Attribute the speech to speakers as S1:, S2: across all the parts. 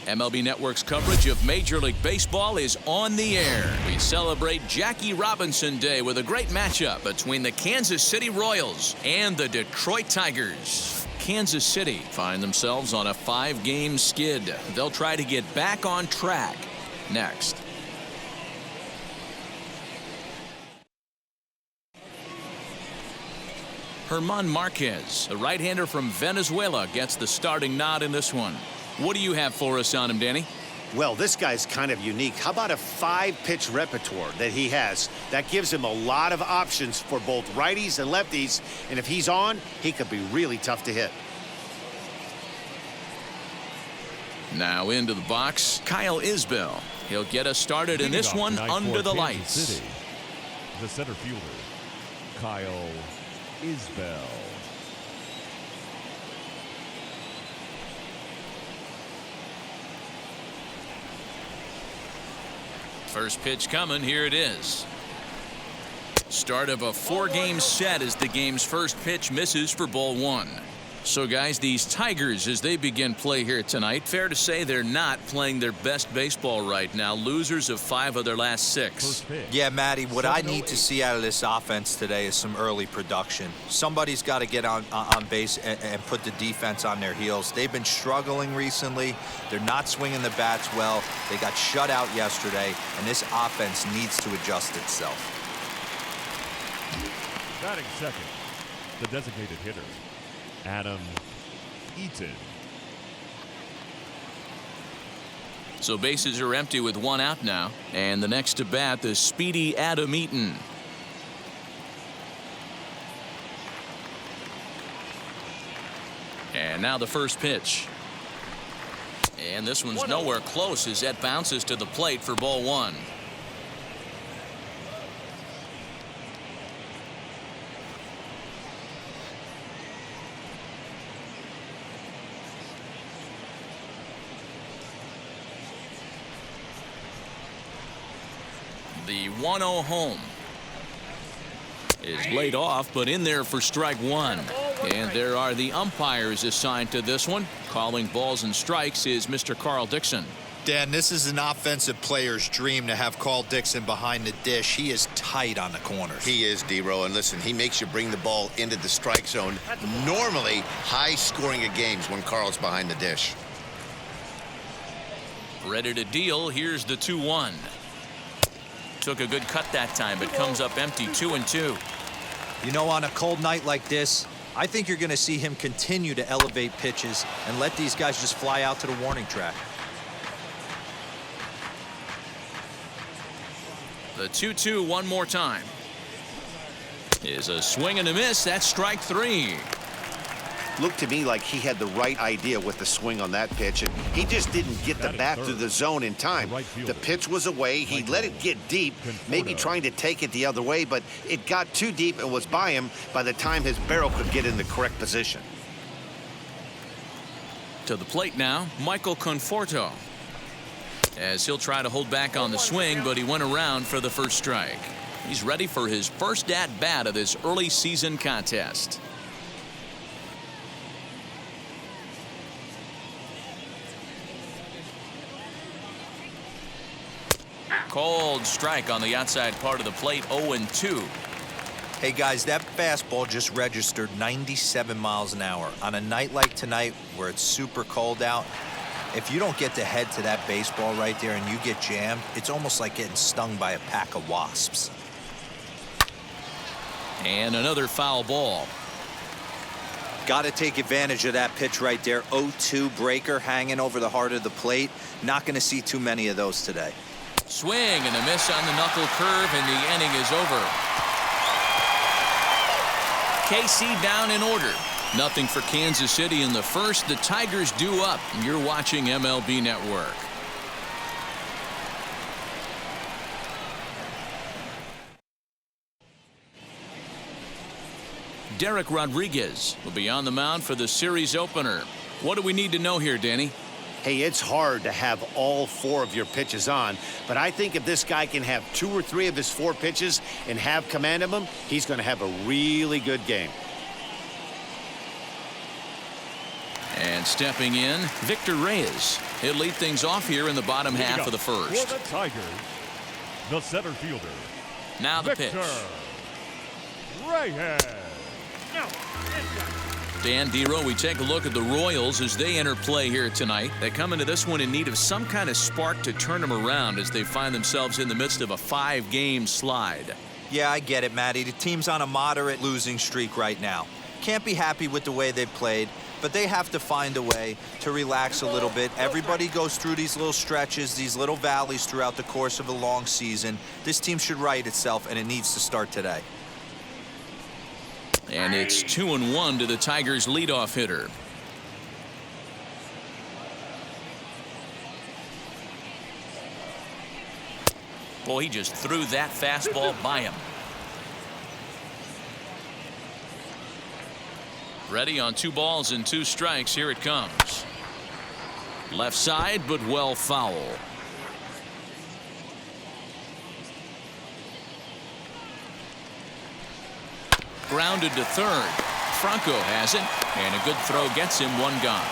S1: MLB Network's coverage of Major League Baseball is on the air. We celebrate Jackie Robinson Day with a great matchup between the Kansas City Royals and the Detroit Tigers. Kansas City find themselves on a 5-game skid. They'll try to get back on track next. German Marquez, the right-hander from Venezuela, gets the starting nod in this one. What do you have for us on him, Danny?
S2: Well, this guy's kind of unique. How about a 5-pitch repertoire that he has? That gives him a lot of options for both righties and lefties. And if he's on, he could be really tough to hit.
S1: Now into the box, Kyle Isbell. He'll get us started in this one under the lights.
S3: City, the center fielder, Kyle Isbell.
S1: First pitch coming. Here it is. Start of a 4-game set as the game's first pitch misses for ball 1. So, guys, these Tigers, as they begin play here tonight, fair to say they're not playing their best baseball right now. Losers of 5 of their last 6.
S4: Yeah, Matty, what I need to see out of this offense today is some early production. Somebody's got to get on base and put the defense on their heels. They've been struggling recently. They're not swinging the bats well. They got shut out yesterday, and this offense needs to adjust itself.
S3: Batting second, the designated hitter, Adam Eaton.
S1: So bases are empty with 1 out now. And the next to bat, the speedy Adam Eaton. And now the first pitch. And this one's nowhere close as that bounces to the plate for ball 1. The 1-0 home is laid off, but in there for strike 1. And there are the umpires assigned to this one. Calling balls and strikes is Mr. Carl Dixon.
S4: Dan, this is an offensive player's dream to have Carl Dixon behind the dish. He is tight on the corners.
S2: He is, D-Row. And listen, he makes you bring the ball into the strike zone. Normally, high scoring of games when Carl's behind the dish.
S1: Ready to deal. Here's the 2-1. Took a good cut that time, but comes up empty. 2-2.
S4: You know, on a cold night like this, I think you're going to see him continue to elevate pitches and let these guys just fly out to the warning track.
S1: The 2-2 one more time. Is a swing and a miss. That's strike 3.
S2: Looked to me like he had the right idea with the swing on that pitch, and he just didn't get the bat through the zone in time. The pitch was away. He let it get deep, maybe trying to take it the other way, but it got too deep and was by him by the time his barrel could get in the correct position.
S1: To the plate now, Michael Conforto. As he'll try to hold back on the swing, but he went around for the first strike. He's ready for his first at-bat of this early season contest. Cold strike on the outside part of the plate. 0-2.
S4: Hey guys, that fastball just registered 97 miles an hour. On a night like tonight where it's super cold out, if you don't get to head to that baseball right there and you get jammed, it's almost like getting stung by a pack of wasps.
S1: And another foul ball.
S4: Got to take advantage of that pitch right there. 0-2 breaker hanging over the heart of the plate. Not going to see too many of those today.
S1: Swing and a miss on the knuckle curve, and the inning is over. KC down in order. Nothing for Kansas City in the first. The Tigers due up. You're watching MLB Network. Derek Rodriguez will be on the mound for the series opener. What do we need to know here, Danny?
S2: Hey, it's hard to have all 4 of your pitches on, but I think if this guy can have 2 or 3 of his 4 pitches and have command of them, he's going to have a really good game.
S1: And And stepping in, Victor Reyes. He'll lead things off here in the bottom half of the first.
S3: For the Tigers, the center fielder,
S1: Now the
S3: Victor
S1: pitch.
S3: Reyes.
S1: Dan Dero, we take a look at the Royals as they enter play here tonight. They come into this one in need of some kind of spark to turn them around as they find themselves in the midst of a 5-game slide.
S4: Yeah, I get it, Matty. The team's on a moderate losing streak right now. Can't be happy with the way they played, but they have to find a way to relax a little bit. Everybody goes through these little stretches, these little valleys throughout the course of a long season. This team should right itself, and it needs to start today.
S1: And it's 2-1 to the Tigers' leadoff hitter. Boy, he just threw that fastball by him. Ready on 2 balls and 2 strikes. Here it comes. Left side, but well foul. Grounded to third. Franco has it, and a good throw gets him 1 gone.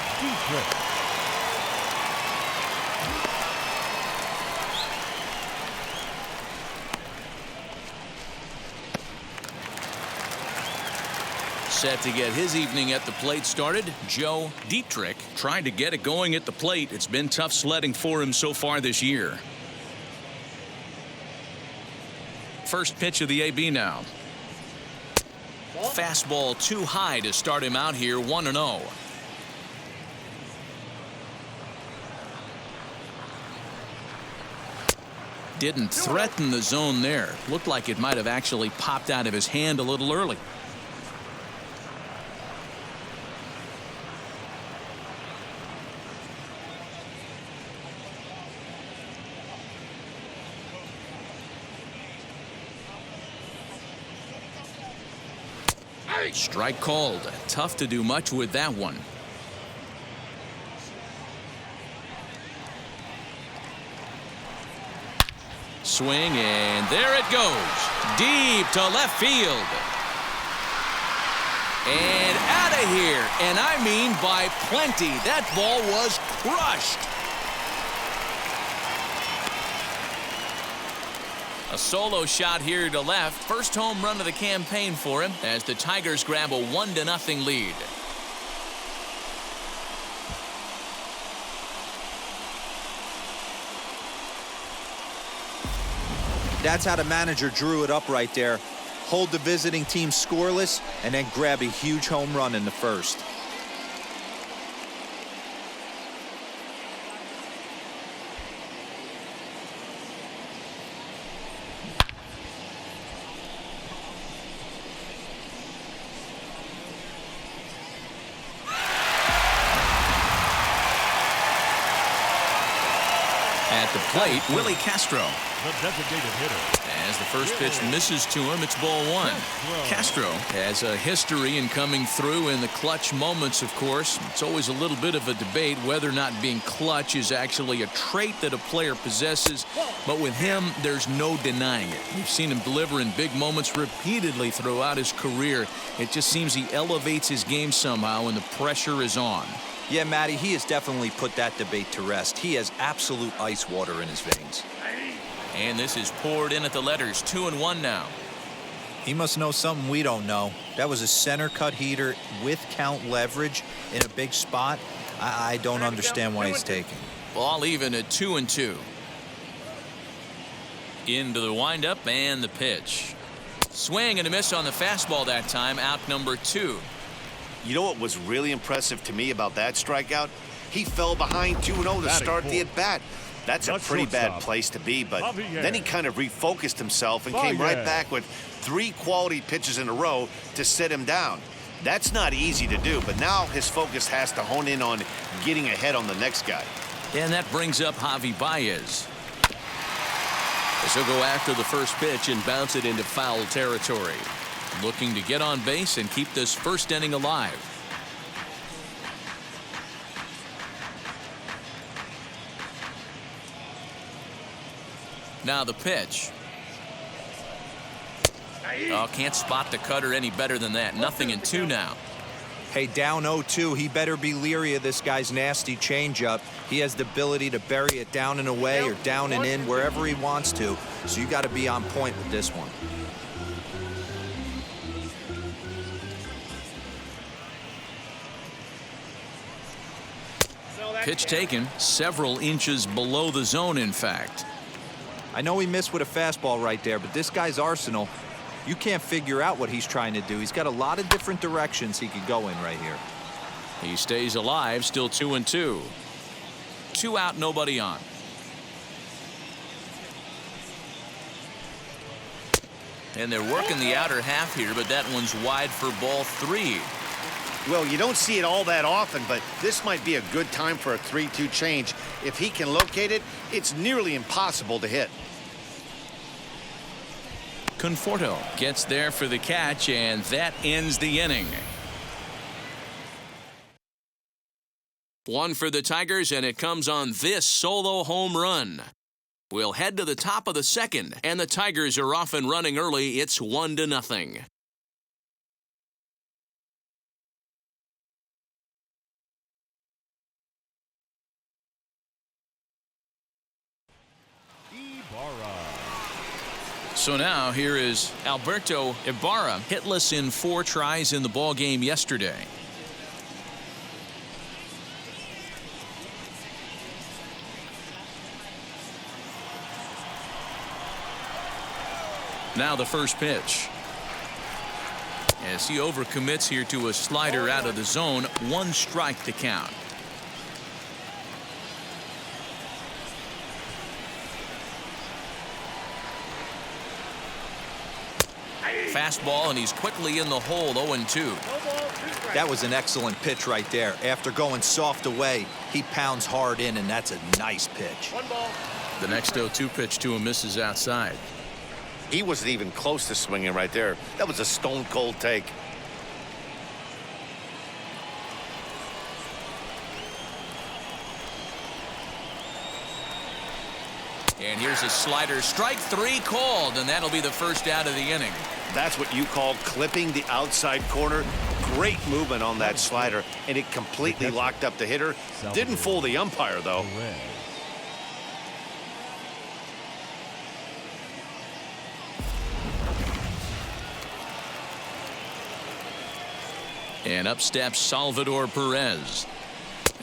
S1: Set to get his evening at the plate started, Joe Dietrich trying to get it going at the plate. It's been tough sledding for him so far this year. First pitch of the AB now. Fastball too high to start him out here, 1-0. Didn't threaten the zone there. Looked like it might have actually popped out of his hand a little early. Strike called. Tough to do much with that one. Swing, and there it goes. Deep to left field. And out of here. And I mean by plenty. That ball was crushed. A solo shot here to left. First home run of the campaign for him as the Tigers grab a 1-0 lead.
S4: That's how the manager drew it up right there. Hold the visiting team scoreless and then grab a huge home run in the first.
S1: At the plate, Willie Castro.
S3: The designated hitter.
S1: As the first pitch misses to him, it's ball 1. Castro has a history in coming through in the clutch moments, of course. It's always a little bit of a debate whether or not being clutch is actually a trait that a player possesses. But with him, there's no denying it. We've seen him deliver in big moments repeatedly throughout his career. It just seems he elevates his game somehow when the pressure is on.
S4: Yeah, Matty, he has definitely put that debate to rest. He has absolute ice water in his veins.
S1: And this is poured in at the letters. 2-1 now.
S4: He must know something we don't know. That was a center cut heater with count leverage in a big spot. I don't understand why he's taking.
S1: Ball even at 2-2. Into the windup and the pitch. Swing and a miss on the fastball that time. Out number 2.
S2: You know what was really impressive to me about that strikeout? He fell behind 2-0 to start the at-bat. That's a pretty bad place to be, but then he kind of refocused himself and came right back with 3 quality pitches in a row to set him down. That's not easy to do, but now his focus has to hone in on getting ahead on the next guy.
S1: And that brings up Javi Baez. As he'll go after the first pitch and bounce it into foul territory. Looking to get on base and keep this first inning alive. Now the pitch. Oh, can't spot the cutter any better than that. 0-2 now.
S4: Hey, down 0-2, he better be leery of this guy's nasty changeup. He has the ability to bury it down and away or down and in, wherever he wants to. So you got to be on point with this one.
S1: Pitch taken several inches below the zone, in fact.
S4: I know he missed with a fastball right there, but this guy's arsenal, you can't figure out what he's trying to do. He's got a lot of different directions he could go in right here.
S1: He stays alive, still 2-2. 2 out, nobody on. And they're working the outer half here, but that one's wide for ball 3.
S2: Well, you don't see it all that often, but this might be a good time for a 3-2 change. If he can locate it, it's nearly impossible to hit.
S1: Conforto gets there for the catch, and that ends the inning. 1 for the Tigers, and it comes on this solo home run. We'll head to the top of the second, and the Tigers are off and running early. It's 1-0. So now here is Alberto Ibarra, hitless in 4 tries in the ball game yesterday. Now the first pitch. As he overcommits here to a slider out of the zone, 1 strike to count. Fastball, and he's quickly in the hole. 0-2.
S4: That was an excellent pitch right there. After going soft away, he pounds hard in, and that's a nice pitch.
S1: The next 0-2 pitch to him misses outside.
S2: He wasn't even close to swinging right there. That was a stone-cold take.
S1: And here's a slider. Strike 3 called, and that'll be the first out of the inning.
S2: That's what you call clipping the outside corner. Great movement on that slider, and it completely locked up the hitter. Didn't fool the umpire, though.
S1: And up steps Salvador Perez.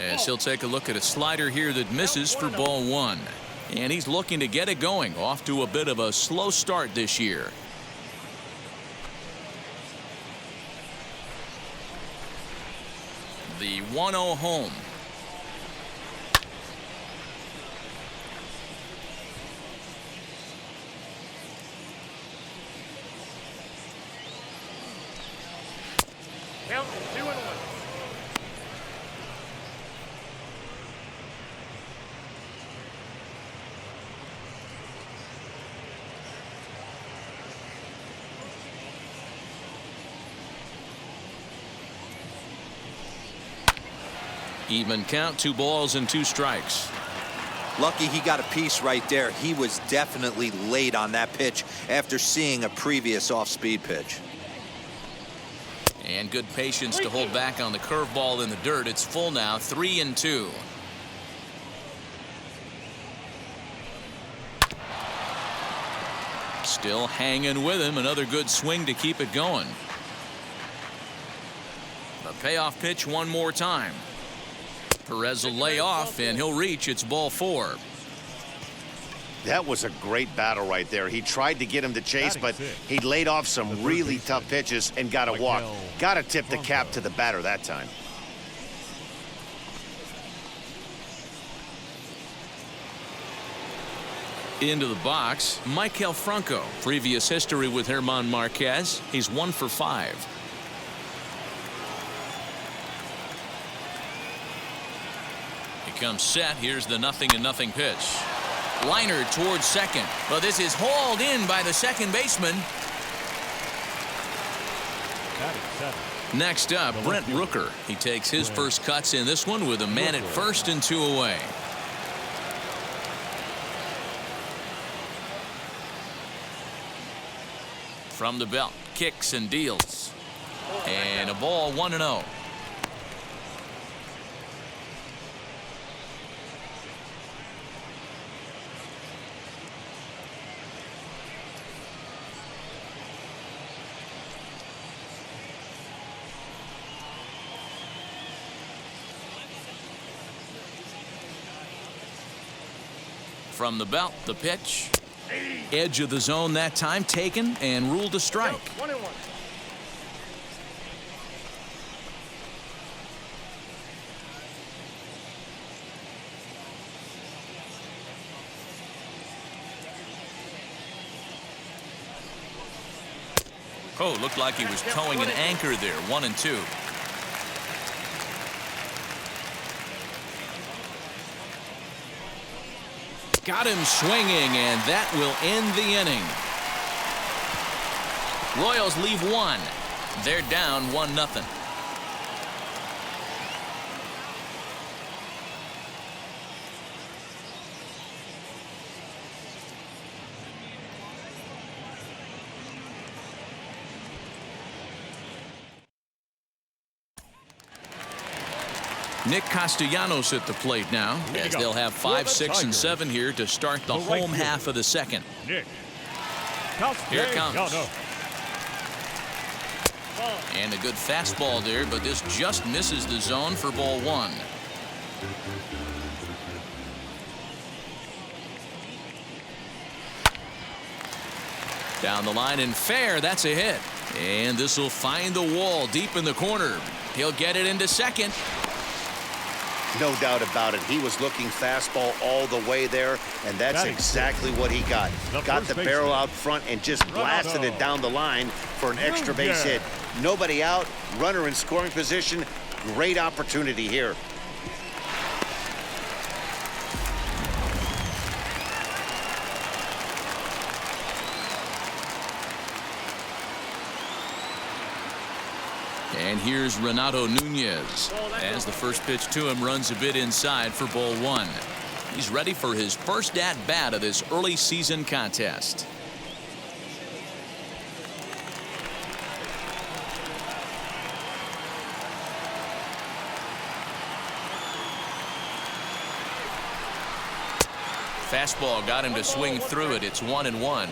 S1: As he'll take a look at a slider here that misses for ball 1. And he's looking to get it going. Off to a bit of a slow start this year. The 1-0 home.
S5: Count 2-1.
S1: Even count, 2 balls and 2 strikes.
S4: Lucky he got a piece right there. He was definitely late on that pitch after seeing a previous off-speed pitch.
S1: And good patience to hold back on the curveball in the dirt. It's full now, 3-2. Still hanging with him. Another good swing to keep it going. The payoff pitch one more time. Perez will lay off, and he'll reach. It's ball 4.
S2: That was a great battle right there. He tried to get him to chase, but he laid off some really tough pitches and got a walk. Got to tip the cap to the batter that time.
S1: Into the box, Maikel Franco. Previous history with German Marquez. He's 1 for 5. He comes set. Here's the 0-0 pitch. Liner towards second. Well, this is hauled in by the second baseman. Next up, Brent Rooker. He takes his first cuts in this one with a man at first and 2 away. From the belt, kicks and deals. And a ball, 1-0. From the belt, the pitch. Edge of the zone that time taken and ruled a strike.
S5: 1-1.
S1: Oh, looked like he was towing an anchor there. 1-2. Got him swinging, and that will end the inning. Royals leave one. They're down 1-0. Nick Castellanos at the plate now, as they'll have 5, 6, and 7 here to start the home half of the second.
S3: Nick
S1: Here it comes.
S3: Castellanos.
S1: And a good fastball there, but this just misses the zone for ball 1. Down the line and fair, that's a hit. And this will find the wall deep in the corner. He'll get it into second.
S2: No doubt about it. He was looking fastball all the way there, and that's exactly what he got. Got the barrel out front and just blasted it down the line for an extra base hit. Nobody out, runner in scoring position. Great opportunity here.
S1: And here's Renato Nunez as the first pitch to him runs a bit inside for ball 1. He's ready for his first at-bat of this early season contest. Fastball got him to swing through it. It's 1-1.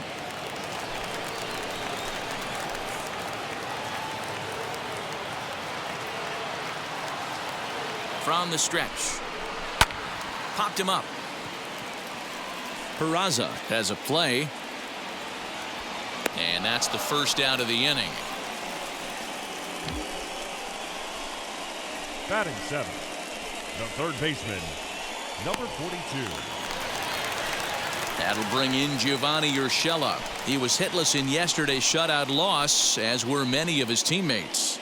S1: From the stretch. Popped him up. Peraza has a play. And that's the first out of the inning.
S3: Batting 7, the third baseman, number 42.
S1: That'll bring in Giovanni Urshela. He was hitless in yesterday's shutout loss, as were many of his teammates.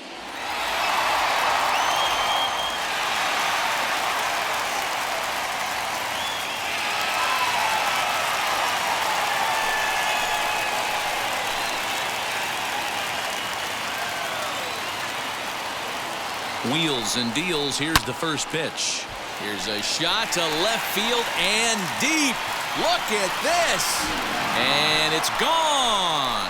S1: Wheels and deals. Here's the first pitch. Here's a shot to left field and deep. Look at this. And it's gone.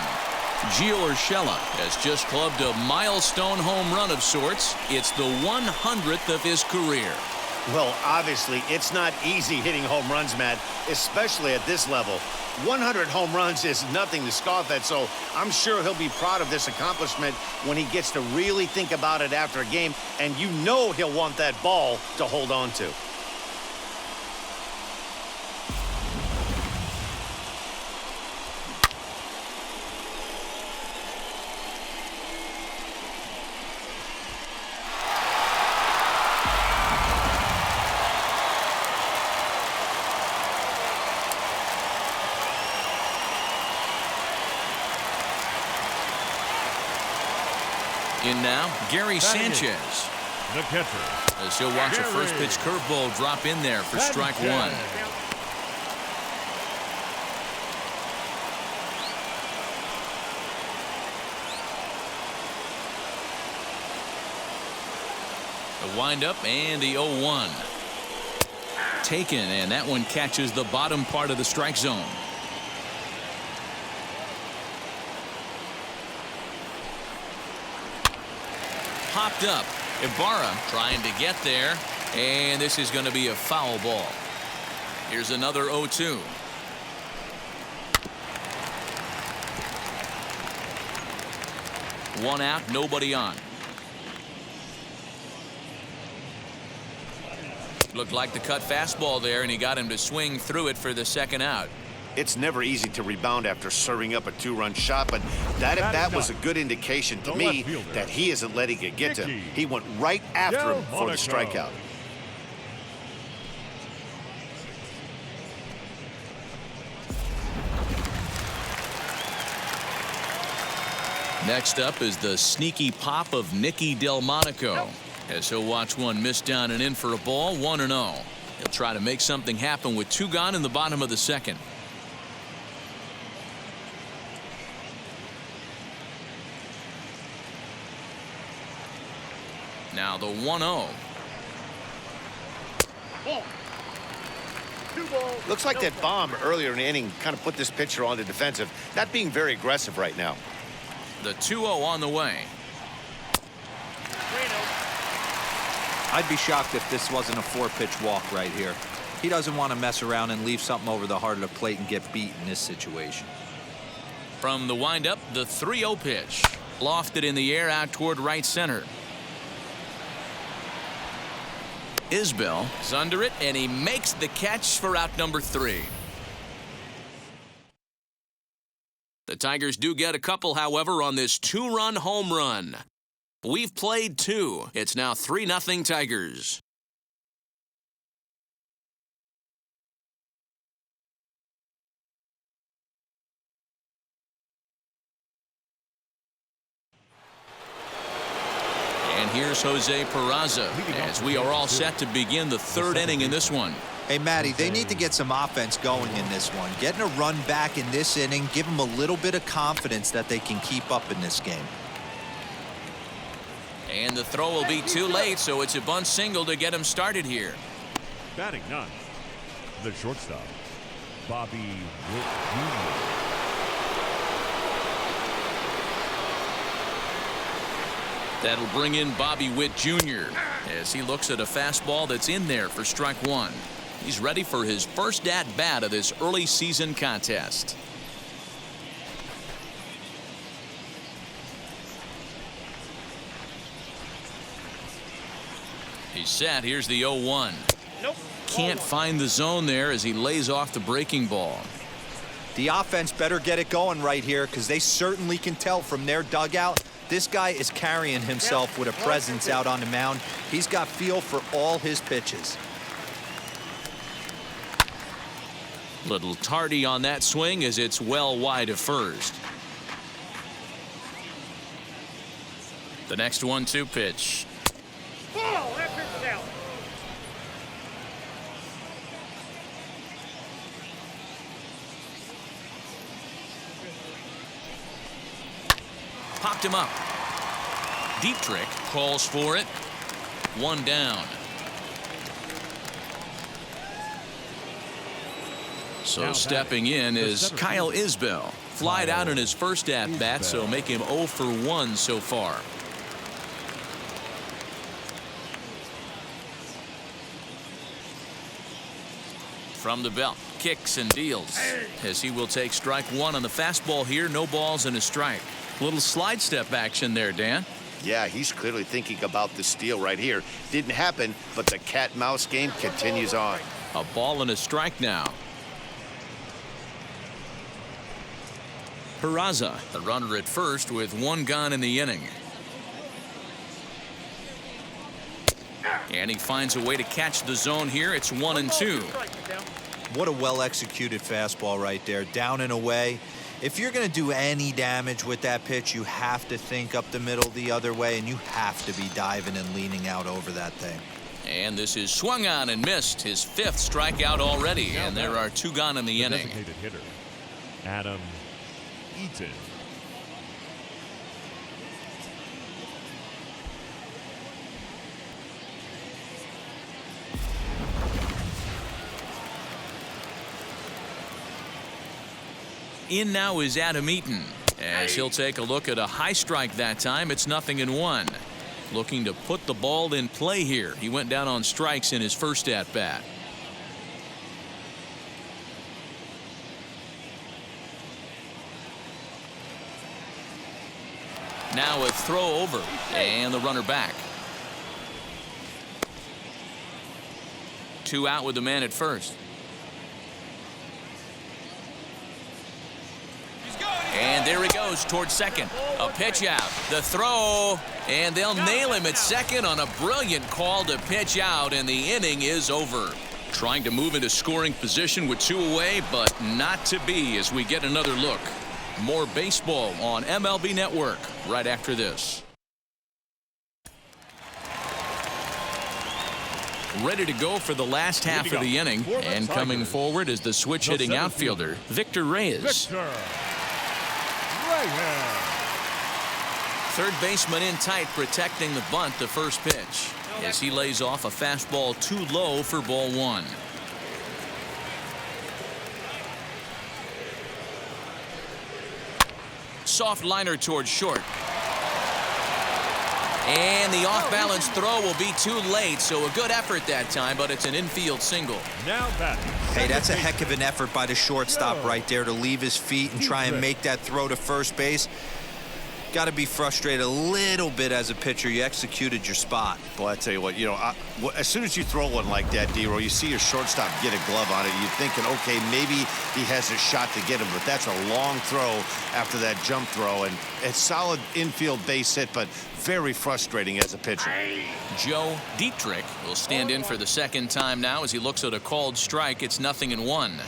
S1: Gio Urshela has just clubbed a milestone home run of sorts. It's the 100th of his career.
S2: Well, obviously, it's not easy hitting home runs, Matt, especially at this level. 100 home runs is nothing to scoff at, so I'm sure he'll be proud of this accomplishment when he gets to really think about it after a game, and you know he'll want that ball to hold on to.
S1: In now, Gary Sanchez.
S3: The catcher.
S1: As he'll watch a first pitch curveball drop in there for strike 1. The windup and the 0-1. Taken, and that one catches the bottom part of the strike zone. Popped up. Ibarra trying to get there, and this is going to be a foul ball. Here's another 0-2. One out, nobody on. Looked like the cut fastball there, and he got him to swing through it for the second out.
S2: It's never easy to rebound after serving up a two-run shot, but that at bat was a good indication to me that he isn't letting it get to him. He went right after him for the strikeout.
S1: Next up is the sneaky pop of Nicky Delmonico, as he'll watch one miss down and in for a ball, 1-0. He'll try to make something happen with 2 gone in the bottom of the second. Now the 1-0.
S2: Looks like that bomb earlier in the inning kind of put this pitcher on the defensive, not being very aggressive right now.
S1: The 2-0 on the way.
S4: I'd be shocked if this wasn't a 4-pitch walk right here. He doesn't want to mess around and leave something over the heart of the plate and get beat in this situation.
S1: From the windup, the 3-0 pitch. Lofted in the air out toward right center. Isbell is under it, and he makes the catch for out number 3. The Tigers do get a couple, however, on this 2-run home run. We've played 2. It's now 3-0 Tigers. And here's Jose Peraza as we are all set to begin the 3rd inning in this one.
S4: Hey, Matty, they need to get some offense going in this one. Getting a run back in this inning, give them a little bit of confidence that they can keep up in this game.
S1: And the throw will be too late, so it's a bunt single to get him started here.
S3: Batting 9th, the shortstop, Bobby Witt Jr.
S1: That'll bring in Bobby Witt Jr. as he looks at a fastball that's in there for strike 1. He's ready for his first at-bat of this early season contest. He's set. Here's the 0-1.
S5: Nope.
S1: Can't find the zone there as he lays off the breaking ball.
S4: The offense better get it going right here because they certainly can tell from their dugout this guy is carrying himself with a presence out on the mound. He's got feel for all his pitches.
S1: Little tardy on that swing as it's well wide of first. The next 1-2 pitch.
S5: Ball, that pitch is out.
S1: Popped him up. Deep trick calls for it. 1 down. So stepping in is Kyle Isbell. Flied out in his first at-bat, so make him 0 for 1 so far. From the belt, kicks and deals as he will take strike 1 on the fastball here. No balls and a strike. Little slide step action there, Dan.
S2: Yeah, he's clearly thinking about the steal right here. Didn't happen, but the cat-mouse game continues on.
S1: A ball and a strike now. Peraza, the runner at first with 1 gone in the inning. And he finds a way to catch the zone here. It's 1-2.
S4: What a well-executed fastball right there, down and away. If you're going to do any damage with that pitch, you have to think up the middle the other way, and you have to be diving and leaning out over that thing.
S1: And this is swung on and missed. His 5th strikeout already, and there are 2 gone in the inning.
S3: Designated hitter, Adam Eaton.
S1: In now is Adam Eaton as he'll take a look at a high strike that time. It's 0-1. Looking to put the ball in play here. He went down on strikes in his first at bat. Now a throw over and the runner back. 2 out with the man at first. And there he goes towards second. A pitch out. The throw. And they'll nail him at second on a brilliant call to pitch out, and the inning is over. Trying to move into scoring position with 2 away, but not to be as we get another look. More baseball on MLB Network right after this. Ready to go for the last half of the inning, and coming forward is the switch-hitting outfielder, Victor Reyes. Third baseman in tight, protecting the bunt the first pitch as he lays off a fastball too low for ball 1. Soft liner towards short. And the off-balance throw will be too late, so a good effort that time, but it's an infield single.
S3: Now batting.
S4: Hey, that's a heck of an effort by the shortstop right there to leave his feet and try and make that throw to first base. Got to be frustrated a little bit as a pitcher. You executed your spot.
S2: Boy, I tell you what, as soon as you throw one like that, D-Roll, you see your shortstop get a glove on it. You're thinking, okay, maybe he has a shot to get him, but that's a long throw after that jump throw, and a solid infield base hit, but very frustrating as a pitcher.
S1: Joe Dietrich will stand in for the second time now as he looks at a called strike. It's 0-1.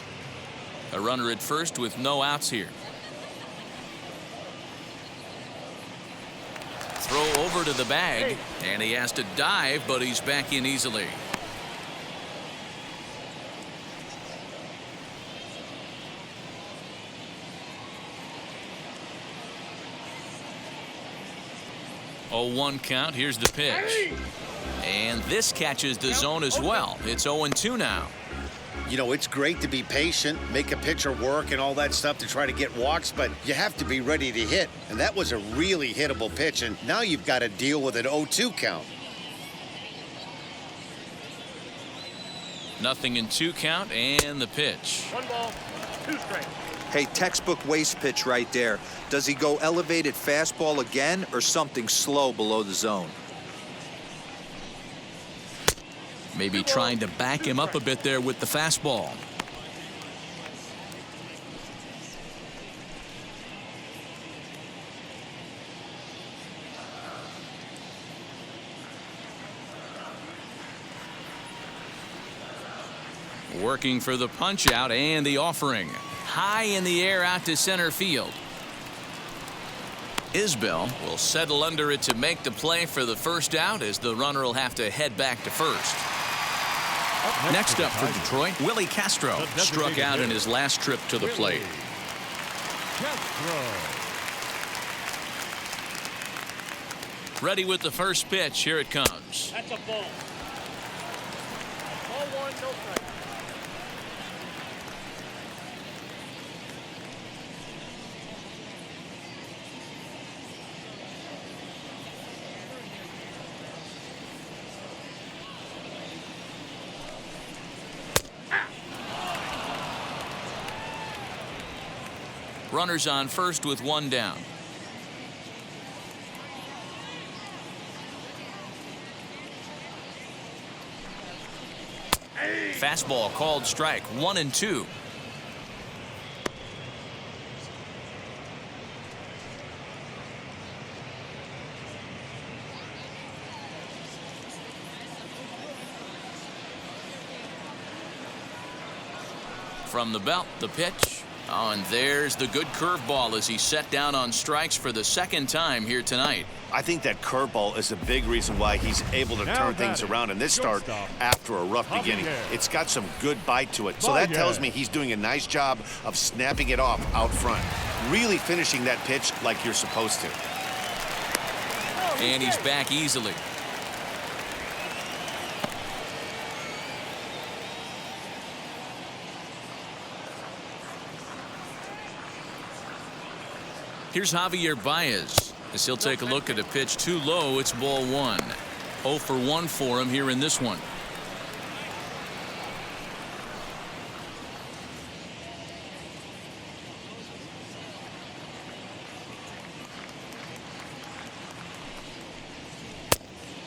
S1: A runner at first with no outs here. Throw over to the bag, and he has to dive, but he's back in easily. Oh, 1 count. Here's the pitch. And this catches the zone as well. It's 0-2 now.
S2: You know, it's great to be patient, make a pitcher work and all that stuff to try to get walks, but you have to be ready to hit. And that was a really hittable pitch, and now you've got to deal with an 0-2 count.
S1: 0-2 count, and the pitch.
S5: 1 ball, 2 strikes.
S4: Hey, textbook waste pitch right there. Does he go elevated fastball again or something slow below the zone?
S1: Maybe trying to back him up a bit there with the fastball. Working for the punch out and the offering. High in the air out to center field. Isbell will settle under it to make the play for the first out as the runner will have to head back to first. Next up for Detroit, Willie Castro struck out in his last trip to the plate. Ready with the first pitch. Here it comes.
S5: That's a ball. Ball 1, no strike.
S1: Runners on first with 1 down. Fastball called strike. 1-2. From the belt, the pitch. Oh, and there's the good curveball as he set down on strikes for the second time here tonight.
S2: I think that curveball is a big reason why he's able to turn things around in this start after a rough beginning. It's got some good bite to it. So that tells me he's doing a nice job of snapping it off out front. Really finishing that pitch like you're supposed to.
S1: And he's back easily. Here's Javier Baez as he'll take a look at a pitch too low. It's ball 1. 0 for 1 for him here in this one.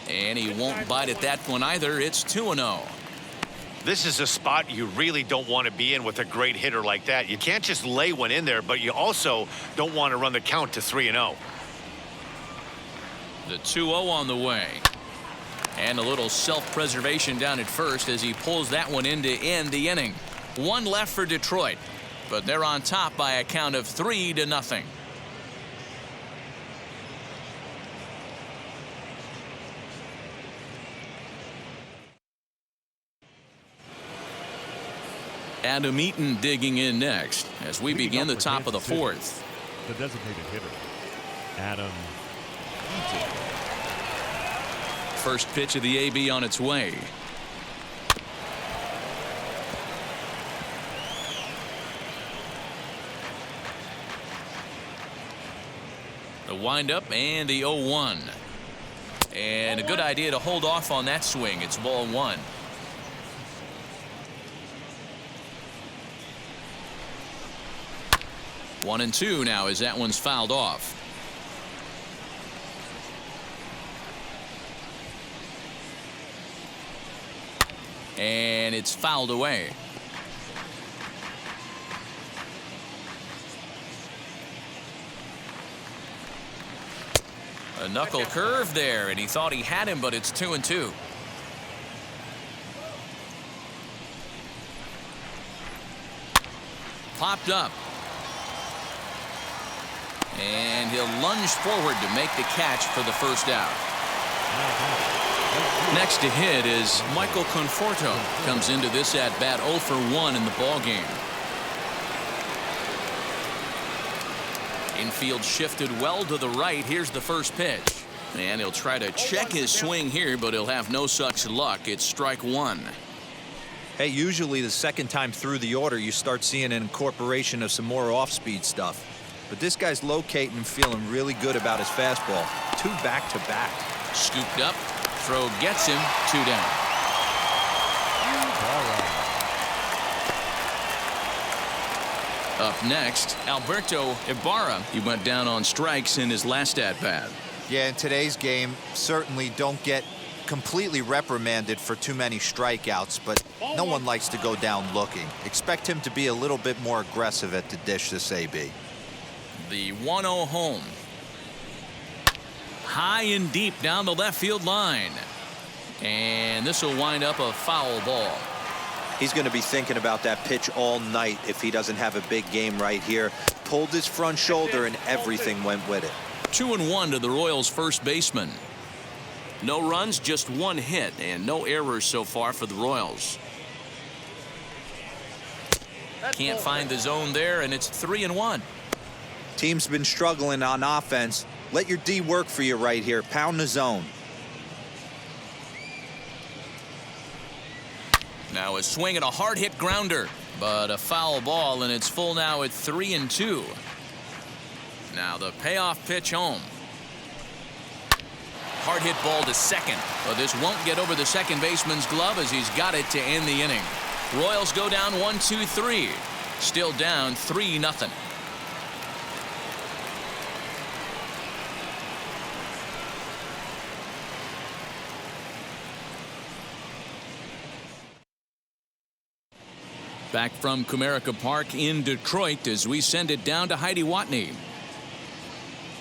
S1: And he won't bite at that one either. It's 2-0.
S2: this is a spot you really don't want to be in with a great hitter like that. You can't just lay one in there, but you also don't want to run the count to 3-0.
S1: The 2-0 on the way. And a little self-preservation down at first as he pulls that one in to end the inning. One left for Detroit, but they're on top by a count of 3-0. Adam Eaton digging in next as we begin the top of the fourth.
S3: The designated hitter, Adam Eaton.
S1: First pitch of the AB on its way. The windup and the 0-1. And a good idea to hold off on that swing. It's ball one. One and two now as that one's fouled off. And it's fouled away. A knuckle curve there, and he thought he had him, but it's 2-2. Popped up. And he'll lunge forward to make the catch for the first out. Next to hit is Michael Conforto. Comes into this at bat 0 for 1 in the ball game. Infield shifted well to the right. Here's the first pitch. And he'll try to check his swing here, but he'll have no such luck. It's strike one.
S4: Hey, usually the second time through the order, you start seeing an incorporation of some more off-speed stuff. But this guy's locating and feeling really good about his fastball. 2 back-to-back.
S1: Scooped up. Throw gets him. 2 down. Up next, Alberto Ibarra. He went down on strikes in his last at-bat.
S4: Yeah, in today's game, certainly don't get completely reprimanded for too many strikeouts, but no one likes to go down looking. Expect him to be a little bit more aggressive at the dish this AB.
S1: The 1-0 home. High and deep down the left field line. And this will wind up a foul ball.
S4: He's going to be thinking about that pitch all night if he doesn't have a big game right here. Pulled his front shoulder and everything went with it.
S1: 2-1 to the Royals' first baseman. No runs, just 1 hit, and no errors so far for the Royals. Can't find the zone there, and it's 3-1.
S4: Team's been struggling on offense. Let your D work for you right here. Pound the zone.
S1: Now a swing and a hard hit grounder, but a foul ball, and it's full now at 3-2. Now the payoff pitch home. Hard hit ball to second, but this won't get over the second baseman's glove as he's got it to end the inning. Royals go down 1-2-3. Still down 3-0. Back from Comerica Park in Detroit as we send it down to Heidi Watney.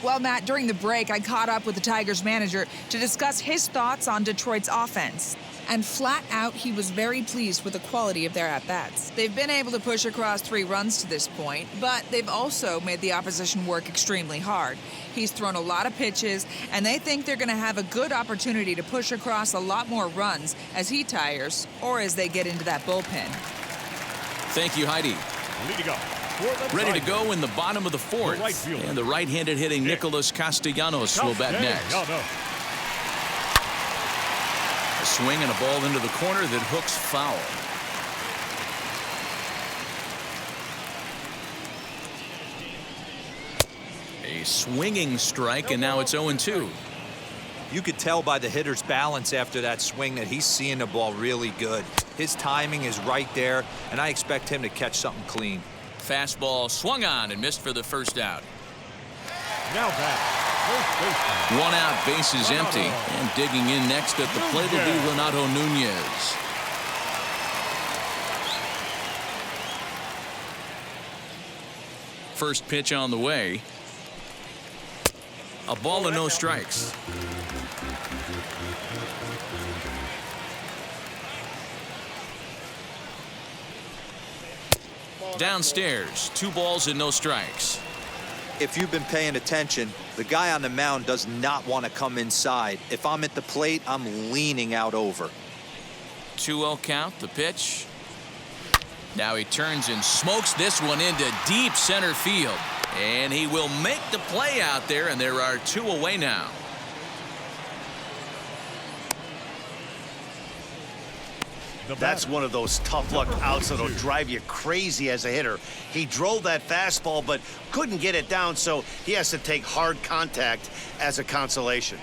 S6: Well, Matt, during the break, I caught up with the Tigers manager to discuss his thoughts on Detroit's offense. And flat out, he was very pleased with the quality of their at-bats. They've been able to push across 3 runs to this point, but they've also made the opposition work extremely hard. He's thrown a lot of pitches, and they think they're going to have a good opportunity to push across a lot more runs as he tires or as they get into that bullpen.
S1: Thank you, Heidi. Ready to go in the bottom of the fourth. And the right-handed hitting Nicholas Castellanos will bat next. A swing and a ball into the corner that hooks foul. A swinging strike, and now it's 0-2.
S4: You could tell by the hitter's balance after that swing that he's seeing the ball really good. His timing is right there, and I expect him to catch something clean.
S1: Fastball swung on and missed for the first out.
S3: Now back, first baseman.
S1: 1 out, bases empty, and digging in next at the plate will be Renato Nunez. First pitch on the way. A ball and no strikes. Downstairs, 2 balls and no strikes.
S4: If you've been paying attention, the guy on the mound does not want to come inside. If I'm at the plate, I'm leaning out over.
S1: 2-0 count, the pitch. Now he turns and smokes this one into deep center field. And he will make the play out there, and there are 2 away now.
S2: That's one of those tough luck outs that'll drive you crazy as a hitter. He drove that fastball but couldn't get it down, so he has to take hard contact as a consolation.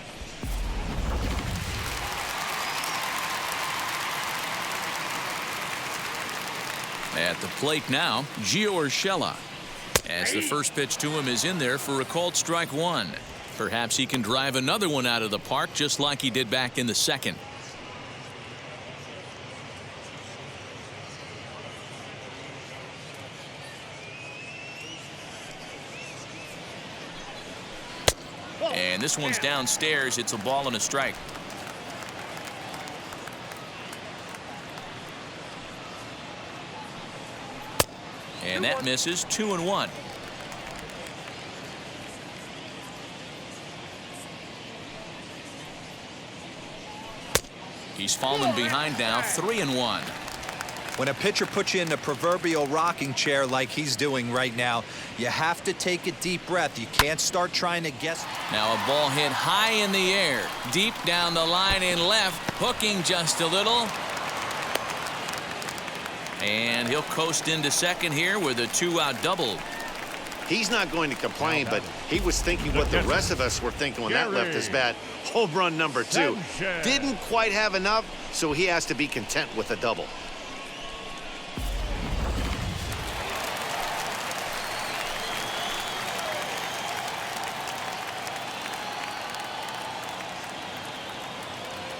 S1: At the plate now, Gio Urshela. As the first pitch to him is in there for a called strike 1. Perhaps he can drive another one out of the park just like he did back in the second. And this one's downstairs. It's a ball and a strike. And that misses. 2-1. He's fallen behind now. 3-1.
S4: When a pitcher puts you in the proverbial rocking chair like he's doing right now, you have to take a deep breath. You can't start trying to guess.
S1: Now a ball hit high in the air, deep down the line in left, hooking just a little. And he'll coast into second here with a 2-out double.
S2: He's not going to complain, but he was thinking what the rest of us were thinking when that left his bat. Home run number 2. Didn't quite have enough, so he has to be content with a double.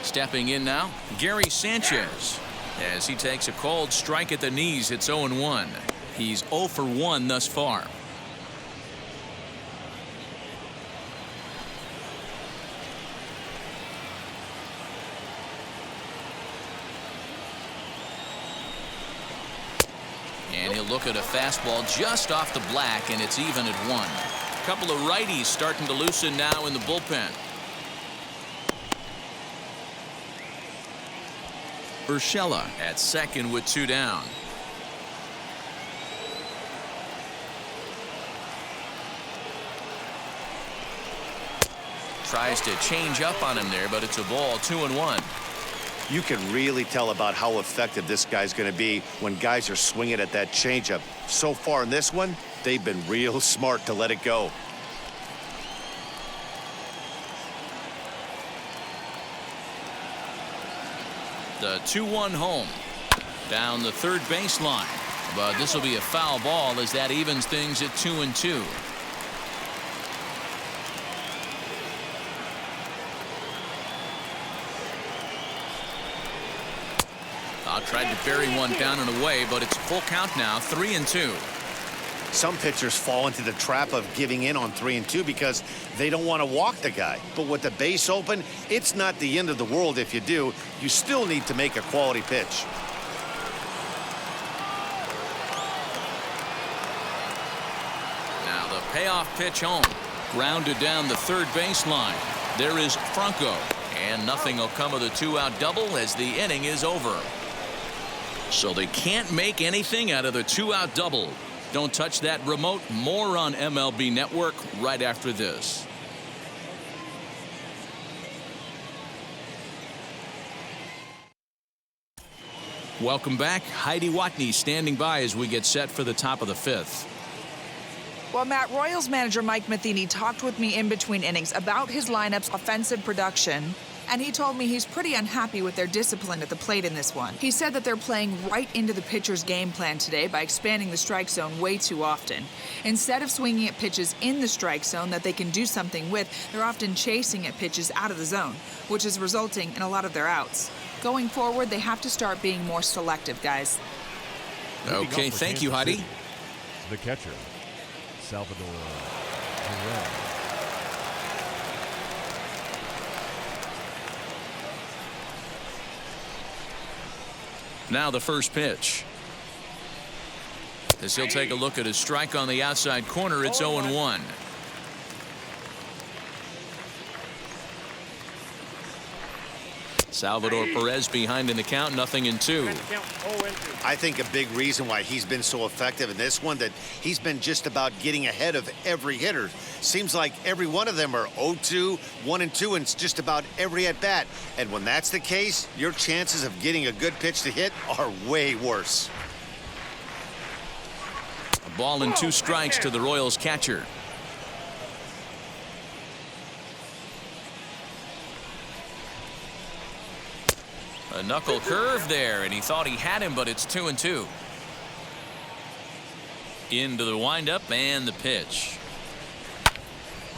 S1: Stepping in now, Gary Sanchez. As he takes a cold strike at the knees, it's 0-1. He's 0 for 1 thus far. And he'll look at a fastball just off the black, and it's even at 1. A couple of righties starting to loosen now in the bullpen. Urshela at second with 2 down. Tries to change up on him there, but it's a ball. 2-1.
S2: You can really tell about how effective this guy's going to be when guys are swinging at that changeup. So far in this one, they've been real smart to let it go.
S1: The 2-1 home down the third baseline, but this will be a foul ball as that evens things at 2-2. Tried to bury one down and away, but it's a full count now. 3-2.
S2: Some pitchers fall into the trap of giving in on 3-2 because they don't want to walk the guy. But with the base open, it's not the end of the world if you do. You still need to make a quality pitch.
S1: Now the payoff pitch home. Grounded down the third baseline. There is Franco. And nothing will come of the 2-out double as the inning is over. So they can't make anything out of the 2-out double. Don't touch that remote. More on MLB Network right after this. Welcome back. Heidi Watney standing by as we get set for the top of the 5th.
S6: Well, Matt, Royals manager Mike Matheny talked with me in between innings about his lineup's offensive production, and he told me he's pretty unhappy with their discipline at the plate in this one. He said that they're playing right into the pitcher's game plan today by expanding the strike zone way too often. Instead of swinging at pitches in the strike zone that they can do something with, they're often chasing at pitches out of the zone, which is resulting in a lot of their outs. Going forward, they have to start being more selective, guys.
S1: Okay, thank you, Heidi.
S3: The catcher, Salvador Perez.
S1: Now the first pitch. As he'll take a look at his strike on the outside corner, it's 0-1. Salvador Perez behind in the count, 0-2.
S2: I think a big reason why he's been so effective in this one that he's been just about getting ahead of every hitter. Seems like every one of them are 0-2, 1-2, and it's just about every at bat. And when that's the case, your chances of getting a good pitch to hit are way worse.
S1: A ball and 2 strikes to the Royals catcher. A knuckle curve there, and he thought he had him, but it's 2-2. Into the windup and the pitch.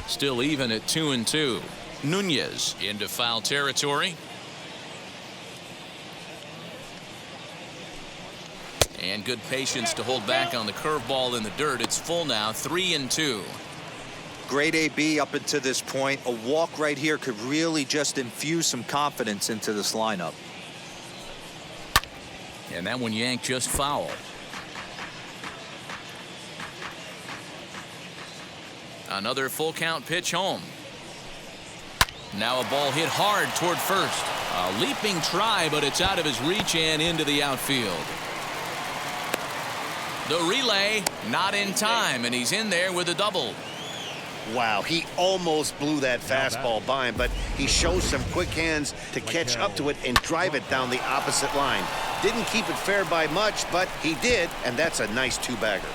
S1: Still even at 2-2. Nunez into foul territory. And good patience to hold back on the curveball in the dirt. It's full now, 3-2.
S4: Great AB up until this point. A walk right here could really just infuse some confidence into this lineup.
S1: And that one yanked just foul. Another full count pitch home. Now a ball hit hard toward first. A leaping try, but it's out of his reach and into the outfield. The relay not in time, and he's in there with a double.
S2: Wow, he almost blew that fastball by him, but he shows some quick hands to catch up to it and drive it down the opposite line. Didn't keep it fair by much, but he did, and that's a nice 2-bagger.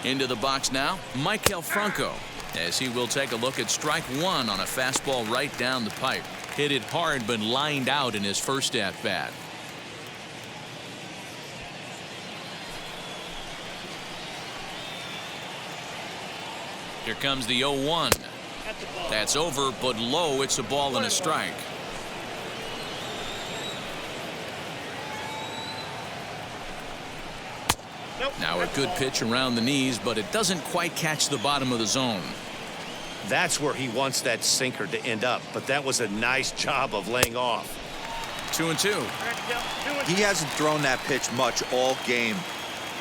S1: Into the box now, Maikel Franco, as he will take a look at strike 1 on a fastball right down the pipe. Hit it hard, but lined out in his first at-bat. Here comes the 0-1. That's over, but low. It's a ball and a strike. Now a good pitch around the knees, but it doesn't quite catch the bottom of the zone.
S2: That's where he wants that sinker to end up, but that was a nice job of laying off.
S1: 2-2.
S4: He hasn't thrown that pitch much all game.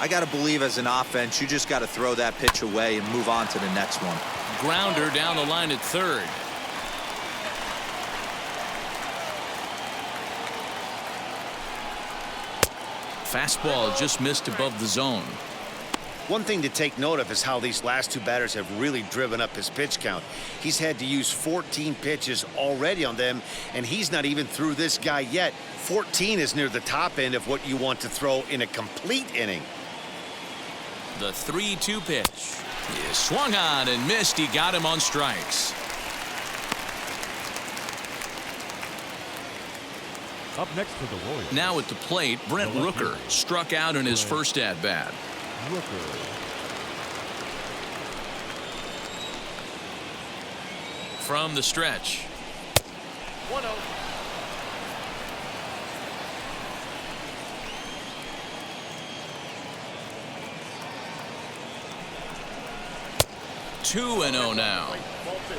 S4: I got to believe as an offense, you just got to throw that pitch away and move on to the next one.
S1: Grounder down the line at third. Fastball just missed above the zone.
S2: One thing to take note of is how these last 2 batters have really driven up his pitch count. He's had to use 14 pitches already on them, and he's not even through this guy yet. 14 is near the top end of what you want to throw in a complete inning.
S1: The 3-2 pitch is swung on and missed. He got him on strikes.
S3: Up next for the Royals.
S1: Now at the plate, Brent Rooker struck out in his first at-bat.
S3: Rooker.
S1: From the stretch.
S5: 1-0.
S1: Two and 0 now.
S5: Ball 2.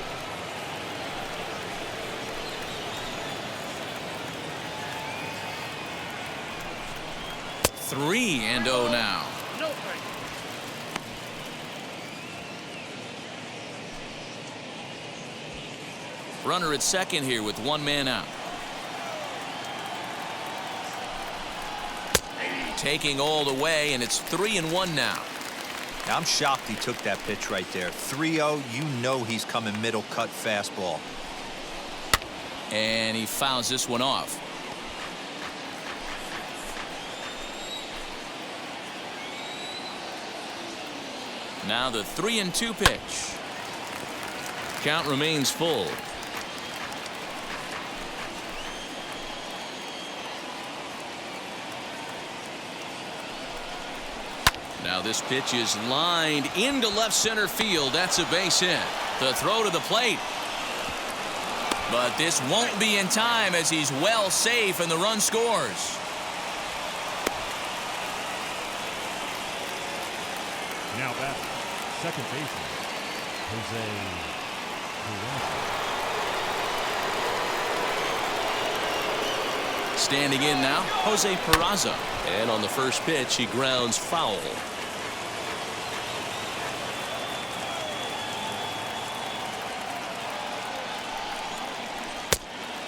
S1: Three and 0 now.
S5: No strike.
S1: Runner at second here with 1 man out. Taking all the way, and it's 3-1 now.
S4: Now, I'm shocked he took that pitch right there. 3-0, you know he's coming middle cut fastball.
S1: And he fouls this one off. Now the 3-2 pitch. Count remains full. Now Now this pitch is lined into left center field. That's a base hit. The throw to the plate. But this won't be in time as he's well safe and the run scores.
S3: Now back, second baseman, Jose Peraza.
S1: Standing in now, Jose Peraza. And on the first pitch, he grounds foul.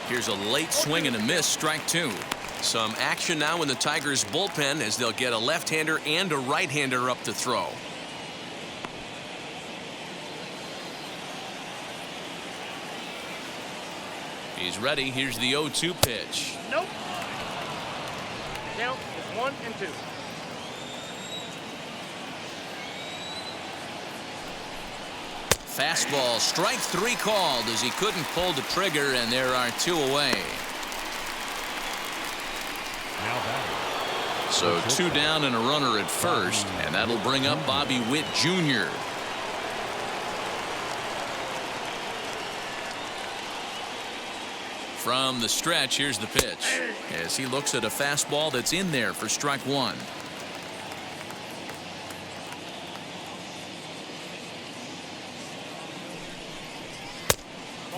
S1: Here's a late swing and a miss, strike two. Some action now in the Tigers bullpen as they'll get a left-hander and a right-hander up to throw. He's ready. Here's the 0-2 pitch.
S5: Nope. Count is 1 and 2.
S1: Fastball, strike three called as he couldn't pull the trigger, and there are two away.
S3: Now batting.
S1: So two down and a runner at first, and that'll bring up Bobby Witt Jr. From the stretch, here's the pitch as he looks at a fastball that's in there for strike one.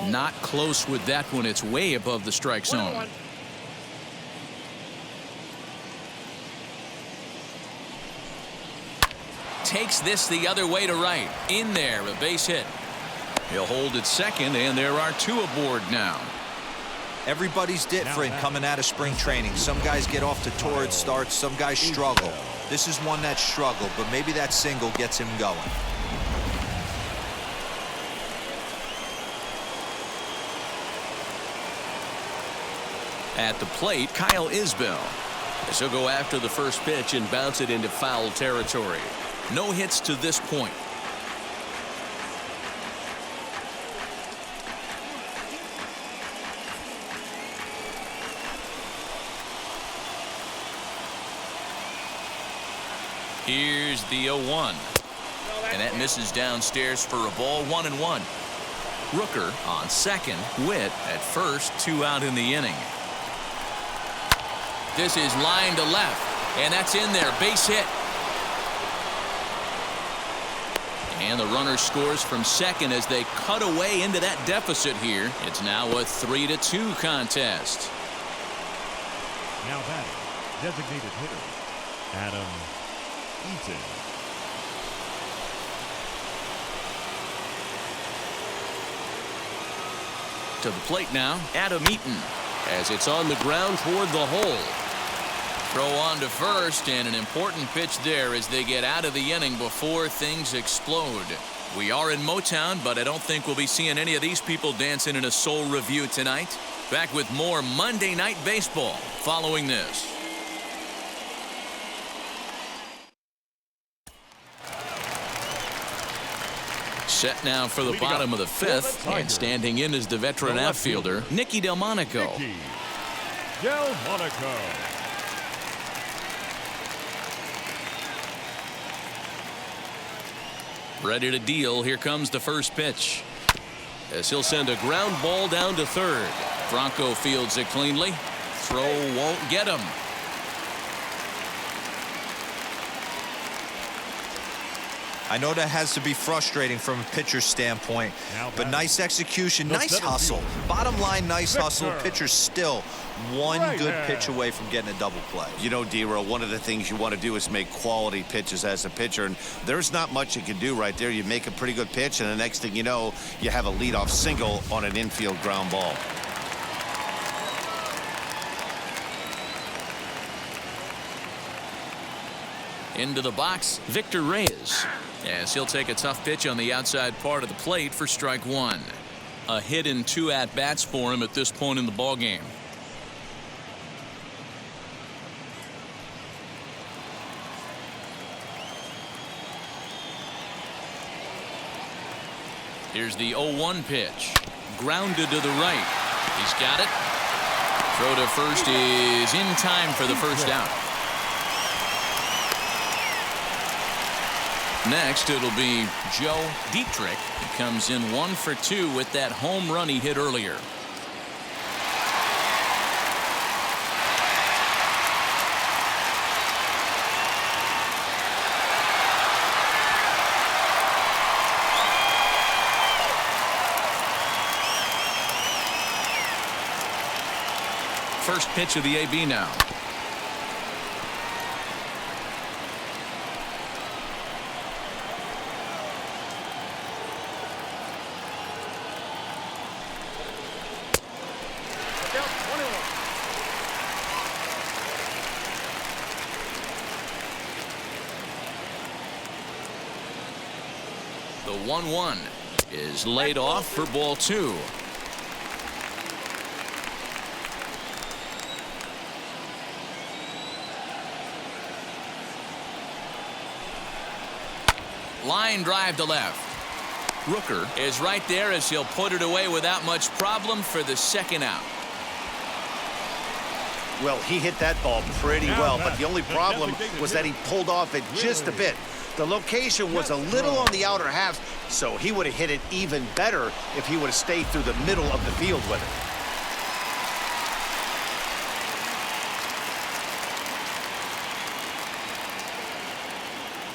S1: Not close with that one. It's way above the strike zone. Takes this the other way to right. In there, a base hit. He'll hold at second, and there are two aboard now.
S4: Everybody's different coming out of spring training. Some guys get off to torrid starts. Some guys struggle. This is one that struggled, but maybe that single gets him going.
S1: At the plate, Kyle Isbell. As he'll go after the first pitch and bounce it into foul territory. No hits to this point. Here's the 0-1. And that misses downstairs for a ball, 1-1. Rooker on second, Witt at first, 2 out in the inning. This is line to left, and that's in there, base hit. And the runner scores from second as they cut away into that deficit here. It's now a 3-2 contest.
S3: Now batting, designated hitter, Adam Eaton.
S1: To the plate now, Adam Eaton, as it's on the ground toward the hole. Throw on to first, and an important pitch there as they get out of the inning before things explode. We are in Motown, but I don't think we'll be seeing any of these people dancing in a Soul Review tonight. Back with more Monday Night Baseball following this. Set now for the bottom of the fifth, and standing in is the veteran outfielder, Nicky Delmonico.
S3: Nicky Delmonico.
S1: Ready to deal. Here comes the first pitch. As he'll send a ground ball down to third. Franco fields it cleanly. Throw won't get him.
S4: I know that has to be frustrating from a pitcher's standpoint, but nice execution, nice hustle. Bottom line, nice hustle. Pitcher's still one good pitch away from getting a double play.
S2: You know, D-Row, one of the things you want to do is make quality pitches as a pitcher, and there's not much you can do right there. You make a pretty good pitch, and the next thing you know, you have a leadoff single on an infield ground ball.
S1: Into the box, Victor Reyes, as he'll take a tough pitch on the outside part of the plate for strike one. A hit in 2 at-bats for him at this point in the ballgame. Here's the 0-1 pitch. Grounded to the right. He's got it. Throw to first is in time for the first out. Next, it'll be Joe Dietrich. He comes in 1 for 2 with that home run he hit earlier. First pitch of the AB now. The 1-1 is laid off for ball 2. Line drive to left. Rooker is right there as he'll put it away without much problem for the second out.
S2: Well, he hit that ball pretty well, but the only problem was that he pulled off it just a bit. The location was a little on the outer half, so he would have hit it even better if he would have stayed through the middle of the field with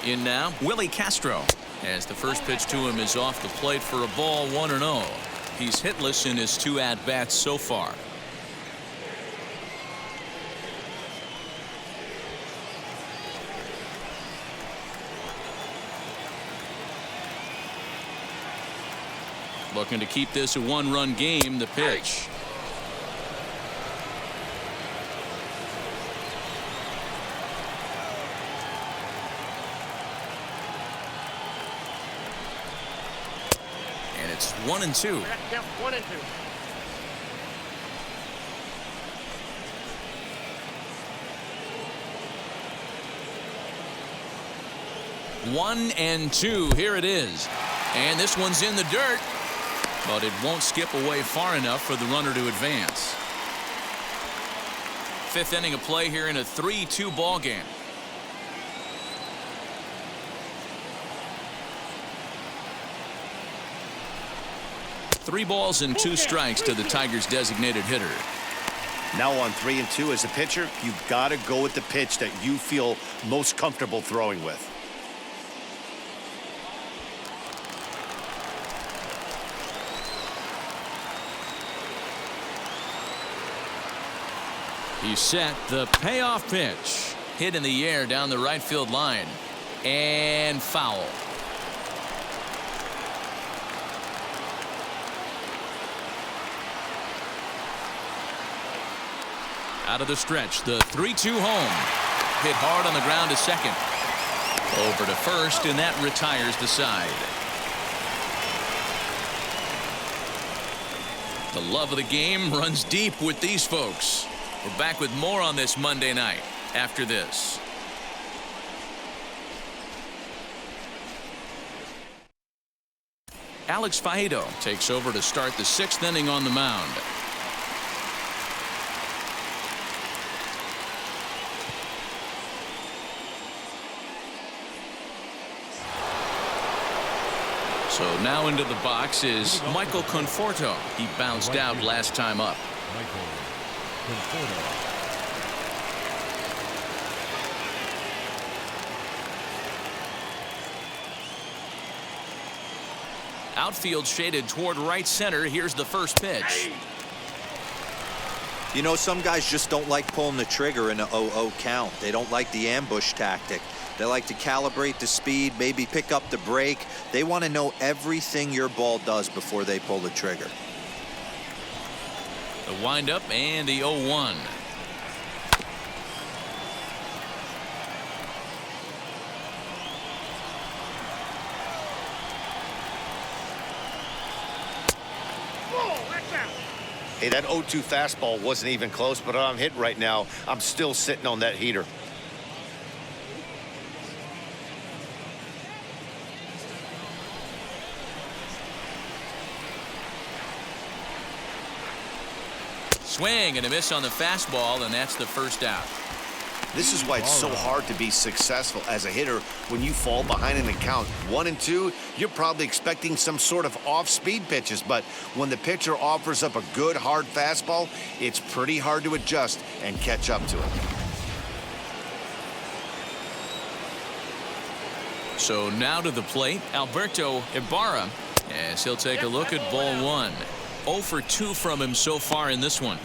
S2: it.
S1: In now, Willie Castro, as the first pitch to him is off the plate for a ball, 1-0. He's hitless in his 2 at-bats so far. Looking to keep this a 1-run game. The pitch. And it's 1-2.
S5: 1-2.
S1: One and two. Here it is. And this one's in the dirt. But it won't skip away far enough for the runner to advance. 5th inning of play here in a 3-2 ball game. Three balls and 2 strikes to the Tigers' designated hitter.
S2: Now on 3 and 2 as a pitcher, you've got to go with the pitch that you feel most comfortable throwing with.
S1: He's set. The payoff pitch hit in the air down the right field line and foul. Out of the stretch, the 3-2 home. Hit hard on the ground to second. Over to first, and that retires the side. The love of the game runs deep with these folks. We're back with more on this Monday night after this. Alex Faedo takes over to start the 6th inning on the mound. So now into the box is Michael Conforto. He bounced out last time up. Outfield shaded toward right center. Here's the first pitch.
S4: You know, some guys just don't like pulling the trigger in an 0-0 count. They don't like the ambush tactic. They like to calibrate the speed, maybe pick up the break. They want to know everything your ball does before they pull the trigger.
S1: The windup and the 0-1.
S2: Hey, that 0-2 fastball wasn't even close, but I'm hitting right now. I'm still sitting on that heater.
S1: Swing and a miss on the fastball, and that's the first out.
S2: This is why it's so hard to be successful as a hitter when you fall behind in the count 1-2. You're probably expecting some sort of off-speed pitches, but when the pitcher offers up a good hard fastball, it's pretty hard to adjust and catch up to it.
S1: So now to the plate, Alberto Ibarra, as he'll take a look at ball one. 0 for 2 from him so far in this one.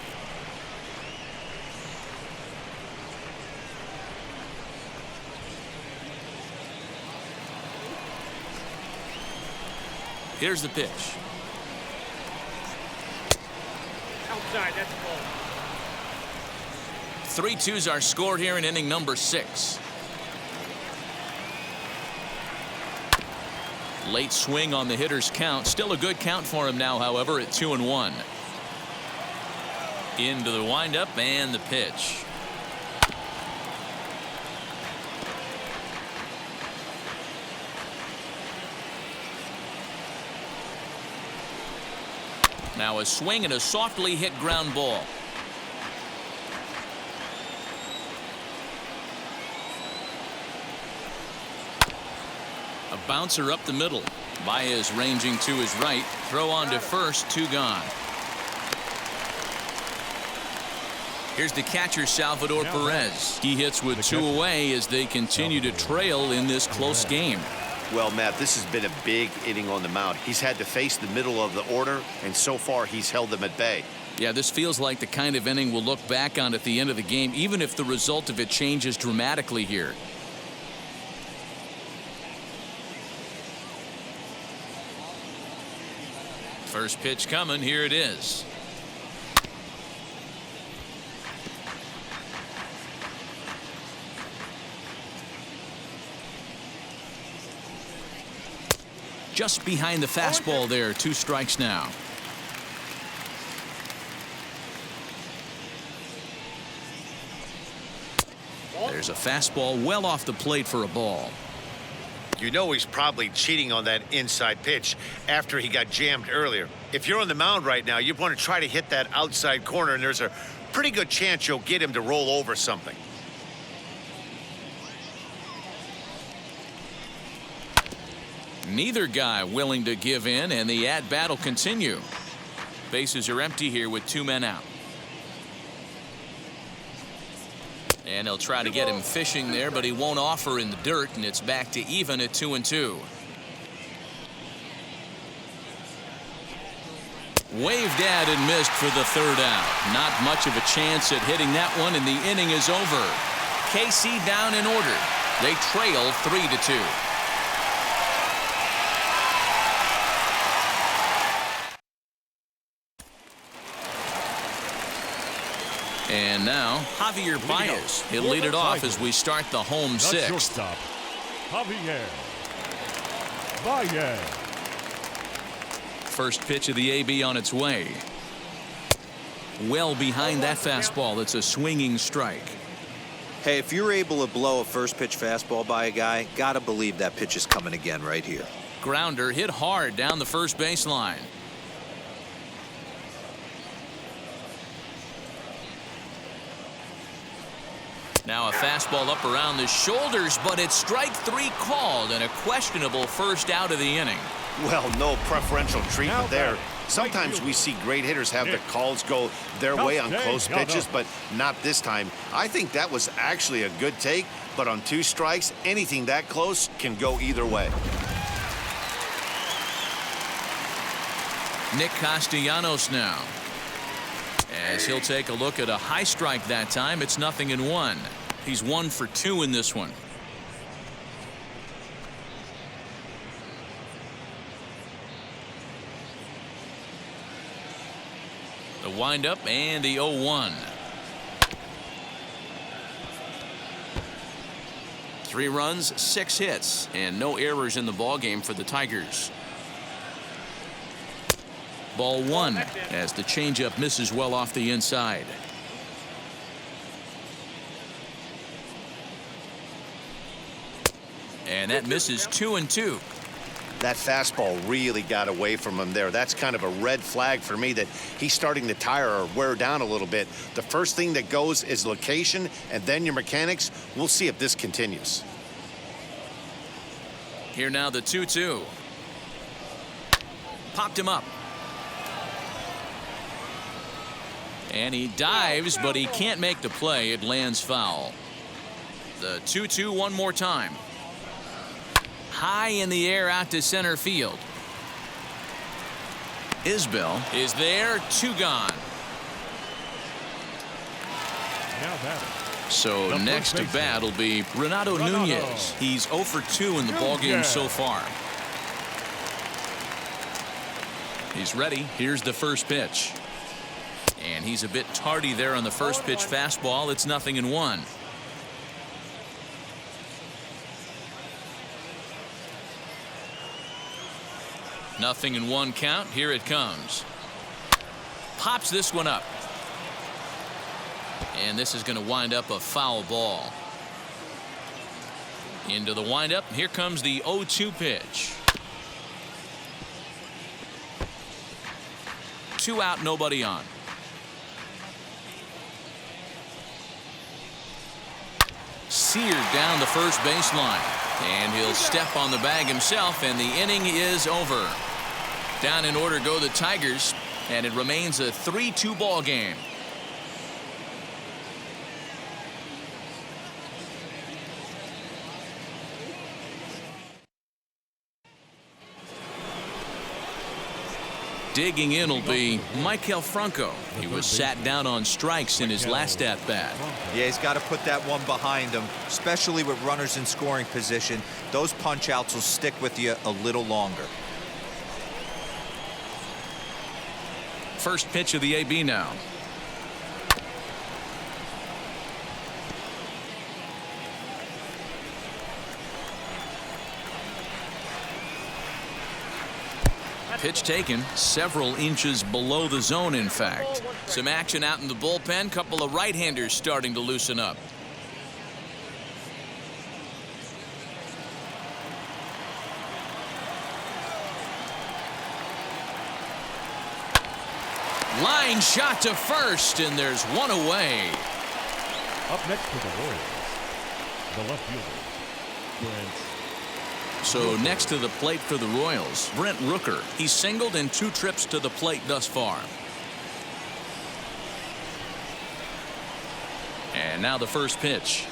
S1: Here's the pitch.
S5: Outside, that's a ball.
S1: 3-2s are scored here in inning number 6. Late swing on the hitter's count. Still a good count for him now, however, at 2-1. Into the windup and the pitch. Now a swing and a softly hit ground ball. A bouncer up the middle. Baez ranging to his right. Throw on to first, 2 gone. Here's the catcher, Salvador Perez. He hits with 2 away as they continue to trail in this close game.
S2: Well, Matt, this has been a big inning on the mound. He's had to face the middle of the order, and so far he's held them at bay.
S1: Yeah, this feels like the kind of inning we'll look back on at the end of the game, even if the result of it changes dramatically here. First pitch coming. Here it is. Just behind the fastball there. 2 strikes now. There's a fastball well off the plate for a ball.
S2: You know he's probably cheating on that inside pitch after he got jammed earlier. If you're on the mound right now, you want to try to hit that outside corner, and there's a pretty good chance you'll get him to roll over something.
S1: Neither guy willing to give in, and the at-bat will continue. Bases are empty here with 2 men out. And they'll try to get him fishing there, but he won't offer in the dirt, and it's back to even at 2-2. Waved at and missed for the 3rd out. Not much of a chance at hitting that one, and the inning is over. KC down in order. They trail 3-2. And now, Javier Baez. He'll lead it off as we start the home 6th.
S3: Shortstop, Javier Baez.
S1: First pitch of the AB on its way. Well behind that fastball. It's a swinging strike.
S4: Hey, if you're able to blow a first pitch fastball by a guy, gotta believe that pitch is coming again right here.
S1: Grounder hit hard down the first baseline. Now a fastball up around the shoulders, but it's strike 3 called, and a questionable first out of the inning.
S2: Well, no preferential treatment there. Sometimes we see great hitters have the calls go their way on close pitches, but not this time. I think that was actually a good take, but on 2 strikes, anything that close can go either way.
S1: Nick Castellanos now. As he'll take a look at a high strike that time. It's 0-1. He's 1 for 2 in this one. The windup and the 0-1. 3 runs, 6 hits, and no errors in the ballgame for the Tigers. Ball 1 as the changeup misses well off the inside. And that misses 2-2.
S2: That fastball really got away from him there. That's kind of a red flag for me that he's starting to tire or wear down a little bit. The first thing that goes is location and then your mechanics. We'll see if this continues.
S1: Here now the 2-2. Popped him up. And he dives, but he can't make the play. It lands foul. The 2-2 one more time. High in the air out to center field. Isbell is there, 2 gone.
S3: Now that.
S1: So
S3: The
S1: next to
S3: first
S1: bat will be Renato Nunez. He's 0 for 2 in the ballgame so far. He's ready. Here's the first pitch. And he's a bit tardy there on the first pitch fastball. It's 0-1. Nothing in 1 count. Here it comes. Pops this one up. And this is going to wind up a foul ball. Into the windup. Here comes the 0-2 pitch. 2 out, nobody on. Seared down the first baseline. And he'll step on the bag himself, and the inning is over. Down in order go the Tigers, and it remains a 3-2 ball game. Digging in will be Maikel Franco. He was sat down on strikes in his last at-bat.
S4: Yeah, he's got to put that one behind him, especially with runners in scoring position. Those punch-outs will stick with you a little longer.
S1: First pitch of the AB now. Pitch taken several inches below the zone, in fact. Some action out in the bullpen. Couple of right-handers starting to loosen up. Line shot to first, and there's one away.
S3: Up next for the Royals, the left fielder, Brent.
S1: So next to the plate for the Royals, Brent Rooker. He's singled in 2 trips to the plate thus far. And now the first pitch.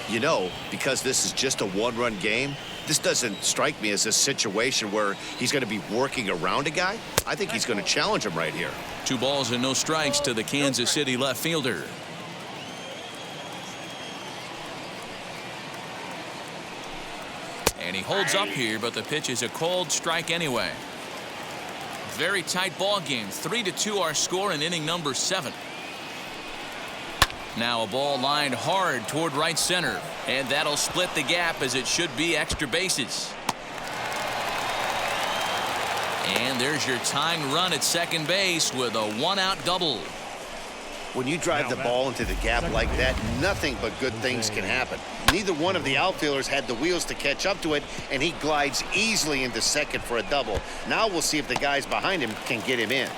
S2: You know, because this is just a 1-run game, this doesn't strike me as a situation where he's going to be working around a guy. I think he's going to challenge him right here.
S1: 2 balls and no strikes to the Kansas City left fielder. And he holds up here, but the pitch is a cold strike anyway. Very tight ball game. 3-2 our score in inning number 7. Now a ball lined hard toward right center, and that'll split the gap as it should be extra bases. And there's your tying run at second base with a 1-out double.
S2: When you drive the ball into the gap like that, nothing but good things can happen. Neither one of the outfielders had the wheels to catch up to it, and he glides easily into second for a double. Now we'll see if the guys behind him can get him in.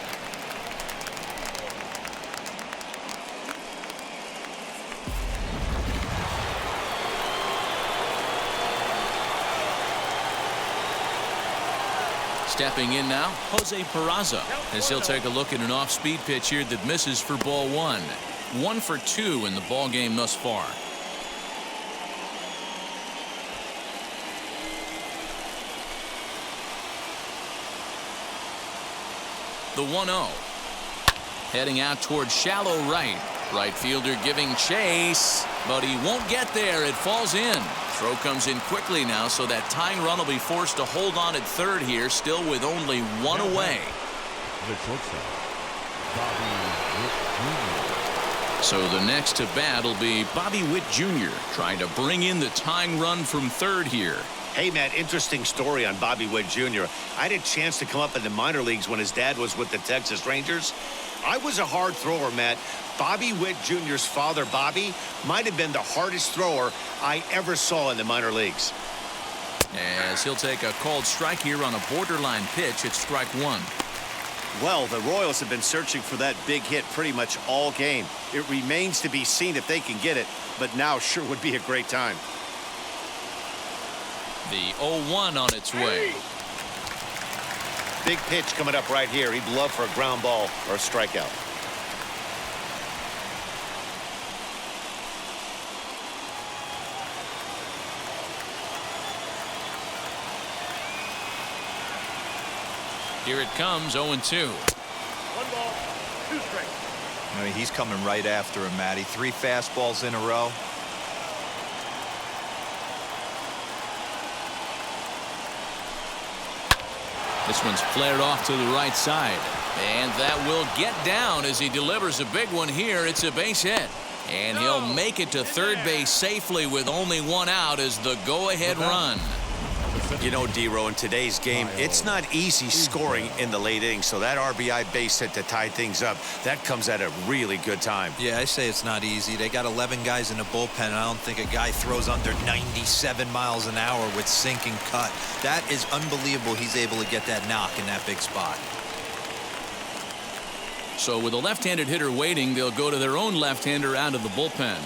S1: Stepping in now, Jose Peraza, as he'll take a look at an off-speed pitch here that misses for ball 1. 1 for 2 in the ball game thus far. The 1-0. Heading out toward shallow right. Right fielder giving chase, but he won't get there. It falls in. Throw comes in quickly now, so that tying run will be forced to hold on at third here, still with only 1 away.
S3: The shortstop, Bobby Witt Jr.
S1: So the next to bat will be Bobby Witt Jr. trying to bring in the tying run from third here.
S2: Hey, Matt, interesting story on Bobby Witt Jr. I had a chance to come up in the minor leagues when his dad was with the Texas Rangers. I was a hard thrower, Matt. Bobby Witt Jr.'s father, Bobby, might have been the hardest thrower I ever saw in the minor leagues.
S1: As he'll take a called strike here on a borderline pitch at strike one.
S2: Well, the Royals have been searching for that big hit pretty much all game. It remains to be seen if they can get it, but now sure would be a great time.
S1: The 0-1 on its way.
S2: Big pitch coming up right here. He'd love for a ground ball or a strikeout.
S1: Here it comes, 0-2.
S5: 1 ball, 2 strikes.
S4: I mean, he's coming right after him, Matty. 3 fastballs in a row.
S1: This one's flared off to the right side. And that will get down as he delivers a big one here. It's a base hit. And he'll make it to third base safely with only 1 out as the go-ahead run.
S2: You know, D-Row, in today's game, it's not easy scoring in the late innings, so that RBI base hit to tie things up, that comes at a really good time.
S4: Yeah, I say it's not easy. They got 11 guys in the bullpen, and I don't think a guy throws under 97 miles an hour with sinking cut. That is unbelievable he's able to get that knock in that big spot.
S1: So with a left-handed hitter waiting, they'll go to their own left-hander out of the bullpen.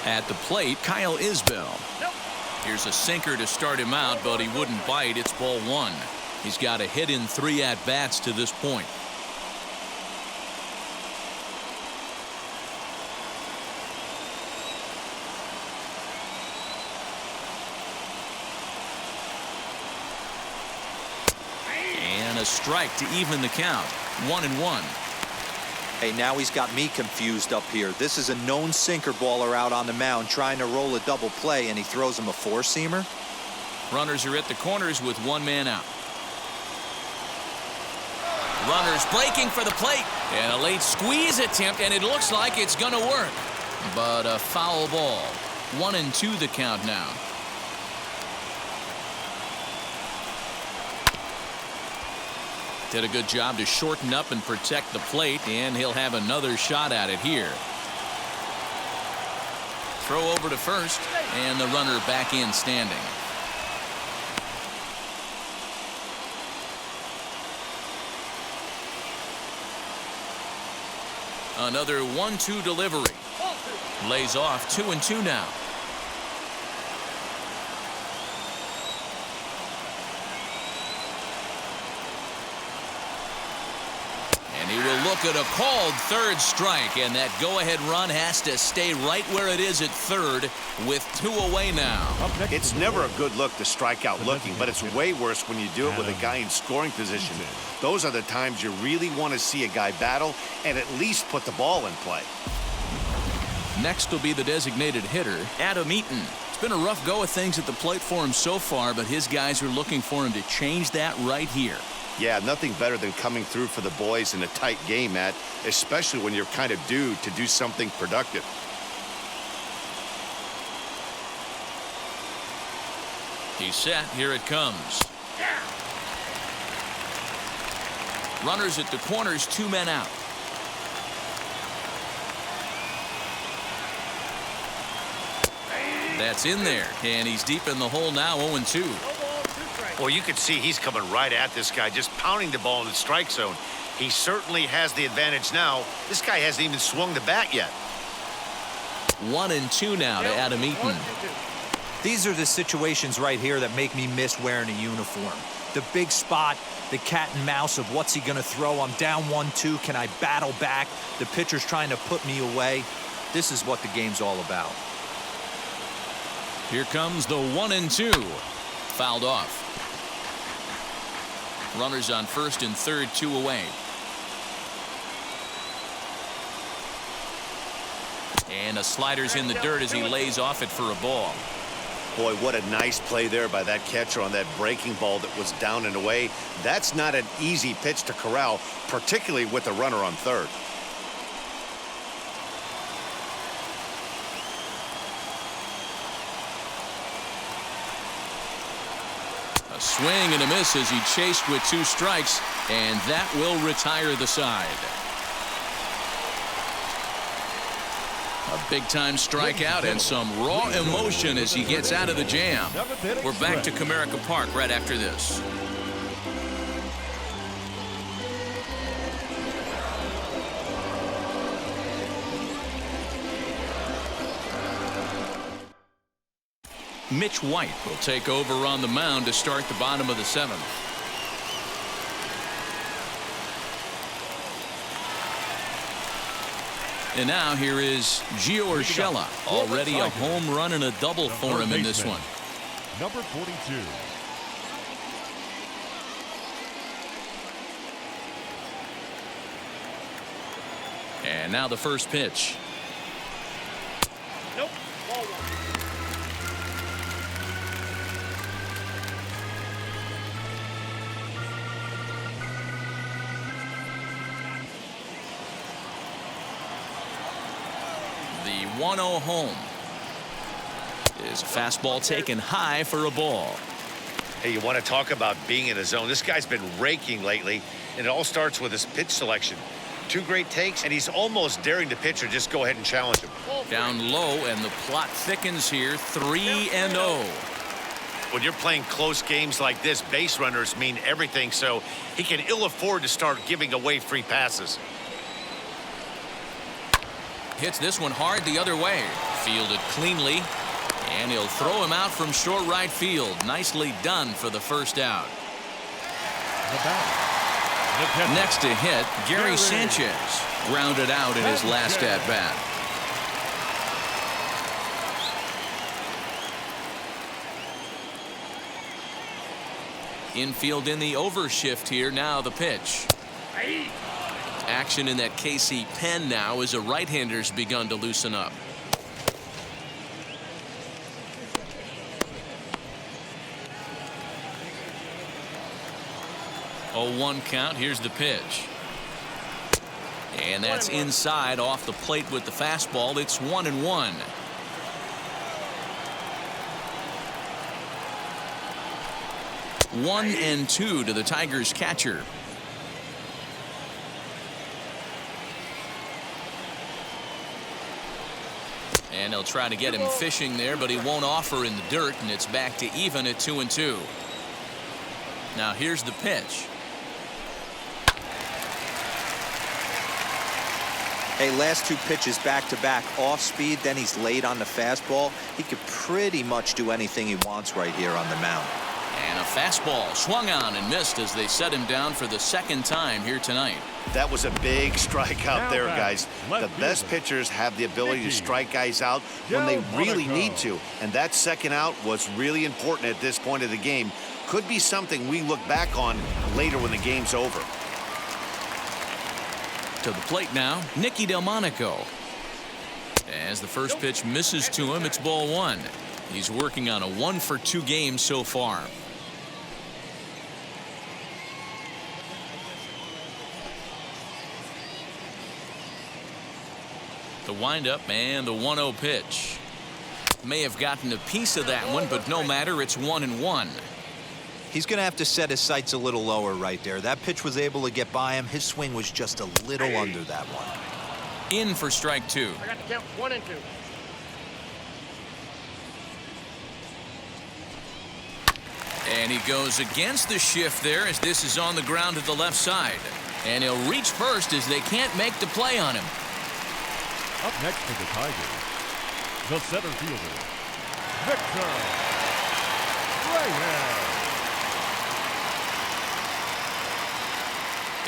S1: At the plate, Kyle Isbell. Here's a sinker to start him out, but he wouldn't bite. It's ball 1. He's got a hit in 3 at-bats to this point. And a strike to even the count. 1-1.
S4: Hey, now he's got me confused up here. This is a known sinker baller out on the mound trying to roll a double play, and he throws him a 4-seamer.
S1: Runners are at the corners with 1 man out. Runners breaking for the plate. And a late squeeze attempt, and it looks like it's going to work. But a foul ball. 1-2 the count now. Did a good job to shorten up and protect the plate, and he'll have another shot at it here. Throw over to first, and the runner back in standing. Another 1-2 delivery. Lays off 2-2 now. He will look at a called third strike, and that go-ahead run has to stay right where it is at third with 2 away now.
S2: It's never a good look to strike out looking, but it's way worse when you do it with a guy in scoring position. Those are the times you really want to see a guy battle and at least put the ball in play.
S1: Next will be the designated hitter, Adam Eaton. It's been a rough go of things at the plate for him so far, but his guys are looking for him to change that right here.
S2: Yeah, nothing better than coming through for the boys in a tight game, Matt, especially when you're kind of due to do something productive.
S1: He's set. Here it comes. Runners at the corners, 2 men out. That's in there, and he's deep in the hole now, 0-2.
S2: Well, you can see he's coming right at this guy, just pounding the ball in the strike zone. He certainly has the advantage now. This guy hasn't even swung the bat yet.
S1: 1-2 now to Adam Eaton.
S4: These are the situations right here that make me miss wearing a uniform. The big spot, the cat and mouse of what's he going to throw. I'm down 1-2. Can I battle back? The pitcher's trying to put me away. This is what the game's all about.
S1: Here comes the 1-2. Fouled off. Runners on first and third, 2 away. And a slider's in the dirt as he lays off it for a ball.
S2: Boy, what a nice play there by that catcher on that breaking ball that was down and away. That's not an easy pitch to corral, particularly with a runner on third.
S1: A swing and a miss as he chased with 2 strikes, and that will retire the side. A big-time strikeout and some raw emotion as he gets out of the jam. We're back to Comerica Park right after this. Mitch White will take over on the mound to start the bottom of the 7th. And now here is Gio Urshela. Already a home run and a double for him in this one.
S3: Number 42.
S1: And now the first pitch.
S5: Nope. Ball 1.
S1: The 1-0 home. Is a fastball taken high for a ball.
S2: Hey, you want to talk about being in a zone? This guy's been raking lately, and it all starts with his pitch selection. 2 great takes, and he's almost daring the pitcher just go ahead and challenge him.
S1: Down low, and the plot thickens here. 3-0.
S2: When you're playing close games like this, base runners mean everything, so he can ill afford to start giving away free passes.
S1: Hits this one hard the other way. Fielded cleanly. And he'll throw him out from short right field. Nicely done for the first out. Next to hit, Gary Sanchez. Grounded out in his last at-bat. Infield in the overshift here. Now the pitch. Action in that KC pen now as a right-hander's begun to loosen up. 0-1 count. Here's the pitch. And that's inside off the plate with the fastball. It's 1-1. One and 2 to the Tigers catcher. And they'll try to get him fishing there, but he won't offer in the dirt, and it's back to even at 2-2. Now here's the pitch.
S4: Hey, last 2 pitches back-to-back off speed, then he's late on the fastball. He could pretty much do anything he wants right here on the mound.
S1: And a fastball swung on and missed as they set him down for the 2nd time here tonight.
S2: That was a big strikeout there, guys. The best pitchers have the ability to strike guys out when they really need to. And that 2nd out was really important at this point of the game. Could be something we look back on later when the game's over.
S1: To the plate now, Nicky Delmonico. As the first pitch misses to him, it's ball 1. He's working on a 1-for-2 game so far. The windup and the 1-0 pitch. May have gotten a piece of that one, but no matter, it's 1-1.
S4: He's going to have to set his sights a little lower right there. That pitch was able to get by him. His swing was just a little under that one.
S1: In for strike 2.
S5: I got to count 1 and 2.
S1: And he goes against the shift there as this is on the ground to the left side. And he'll reach first as they can't make the play on him.
S3: Up next for the Tigers, the center fielder, Victor Reyes.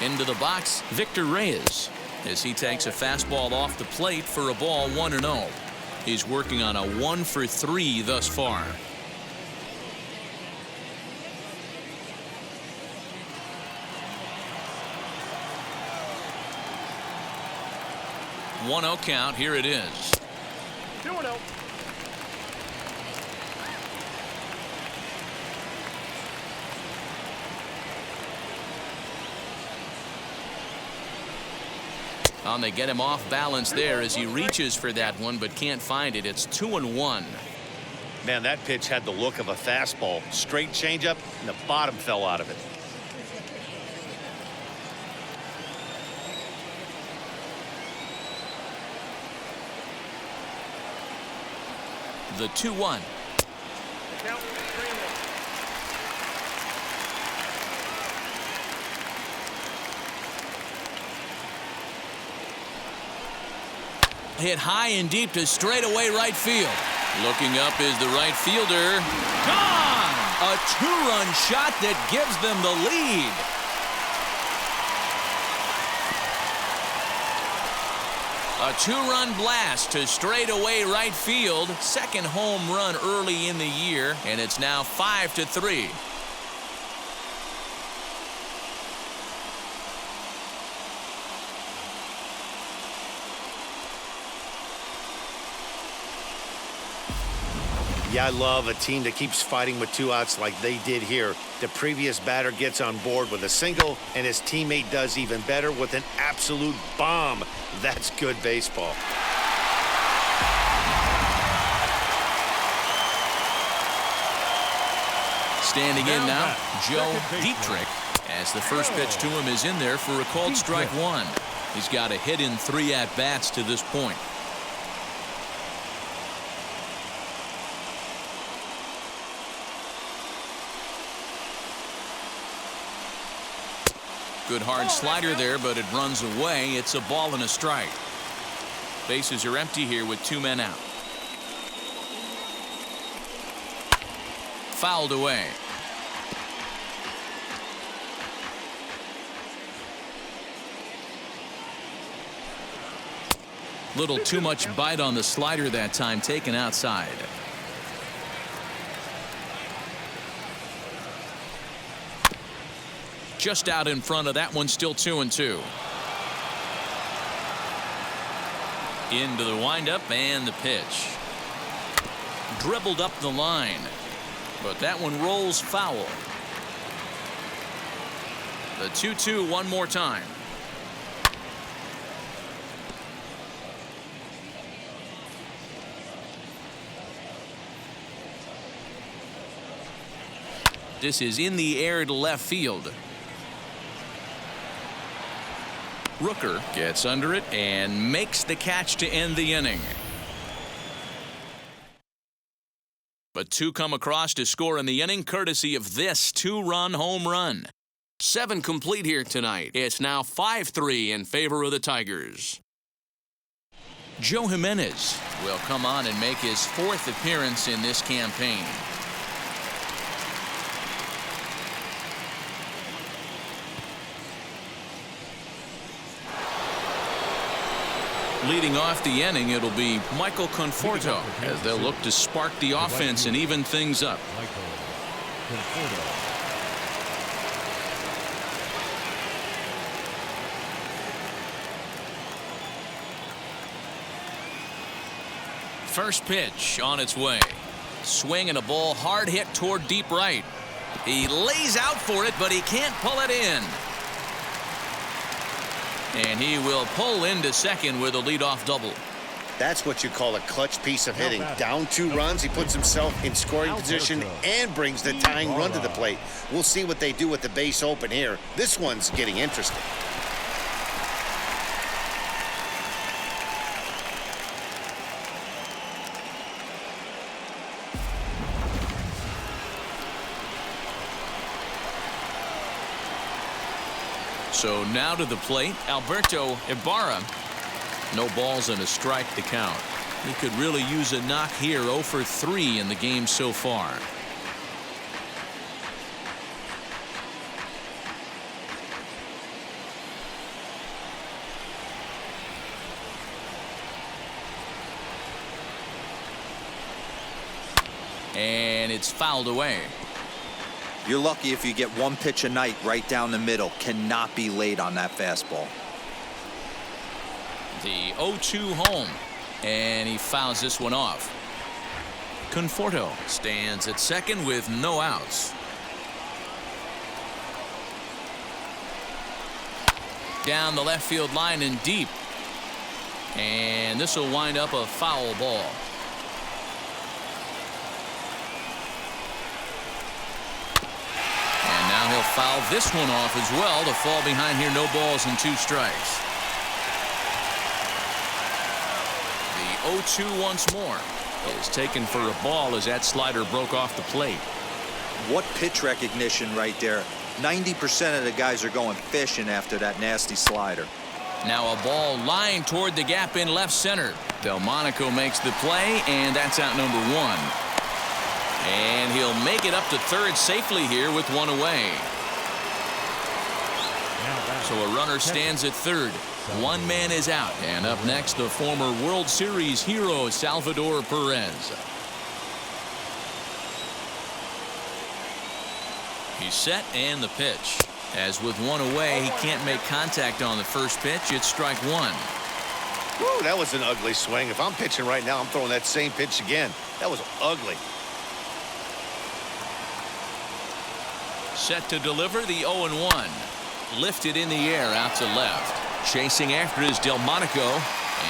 S1: Into the box, Victor Reyes, as he takes a fastball off the plate for a ball 1-0. He's working on a 1-for-3 thus far. One 1-0 count. Here it is.
S5: 2-0.
S1: They get him off balance there as he reaches for that one, but can't find it. It's 2-1.
S2: Man, that pitch had the look of a fastball. Straight changeup, and the bottom fell out of it.
S1: The 2-1.
S5: Count 3-1.
S1: Hit high and deep to straightaway right field. Looking up is the right fielder. Gone! A two-run shot that gives them the lead. A two-run blast to straightaway right field. Second home run early in the year, and it's now 5-3.
S2: Yeah, I love a team that keeps fighting with 2 outs like they did here. The previous batter gets on board with a single, and his teammate does even better with an absolute bomb. That's good baseball.
S1: Standing in now, Joe Dietrich, as the first pitch to him is in there for a called strike one. He's got a hit in 3 at-bats to this point. Good hard slider there, but it runs away. It's a ball and a strike. Bases are empty here with 2 men out. Fouled away. Little too much bite on the slider that time, taken outside. Just out in front of that one, still 2-2. Into the windup and the pitch. Dribbled up the line, but that one rolls foul. The 2-2 one more time. This is in the air to left field. Rooker gets under it and makes the catch to end the inning. But 2 come across to score in the inning, courtesy of this 2-run home run. 7 complete here tonight. It's now 5-3 in favor of the Tigers. Joe Jimenez will come on and make his 4th appearance in this campaign. Leading off the inning, it'll be Michael Conforto as they'll look to spark the offense and even things up. First pitch on its way. Swing and a ball hard hit toward deep right. He lays out for it, but he can't pull it in. And he will pull into second with a leadoff double.
S2: That's what you call a clutch piece of hitting. Down 2 runs, he puts himself in scoring position and brings the tying run to the plate. We'll see what they do with the base open here. This one's getting interesting.
S1: So now to the plate, Alberto Ibarra. No balls and a strike to count. He could really use a knock here. 0 for 3 in the game so far. And it's fouled away.
S4: You're lucky if you get 1 pitch a night right down the middle. Cannot be late on that fastball.
S1: The 0-2 home, and he fouls this one off. Conforto stands at second with no outs. Down the left field line and deep, and this will wind up a foul ball. foul this one off as well to fall behind here. No balls and 2 strikes. The 0-2 once more is taken for a ball as that slider broke off the plate.
S4: What pitch recognition right there. 90% of the guys are going fishing after that nasty slider.
S1: Now a ball lined toward the gap in left center. Delmonico makes the play, and that's out number 1. And he'll make it up to third safely here with 1 away. So a runner stands at third. 1 man is out. And up next, the former World Series hero, Salvador Perez. He's set, and the pitch. As with 1 away, he can't make contact on the first pitch. It's strike 1.
S2: Woo, that was an ugly swing. If I'm pitching right now, I'm throwing that same pitch again. That was ugly.
S1: Set to deliver the 0-1. Lifted in the air out to left. Chasing after is Delmonico.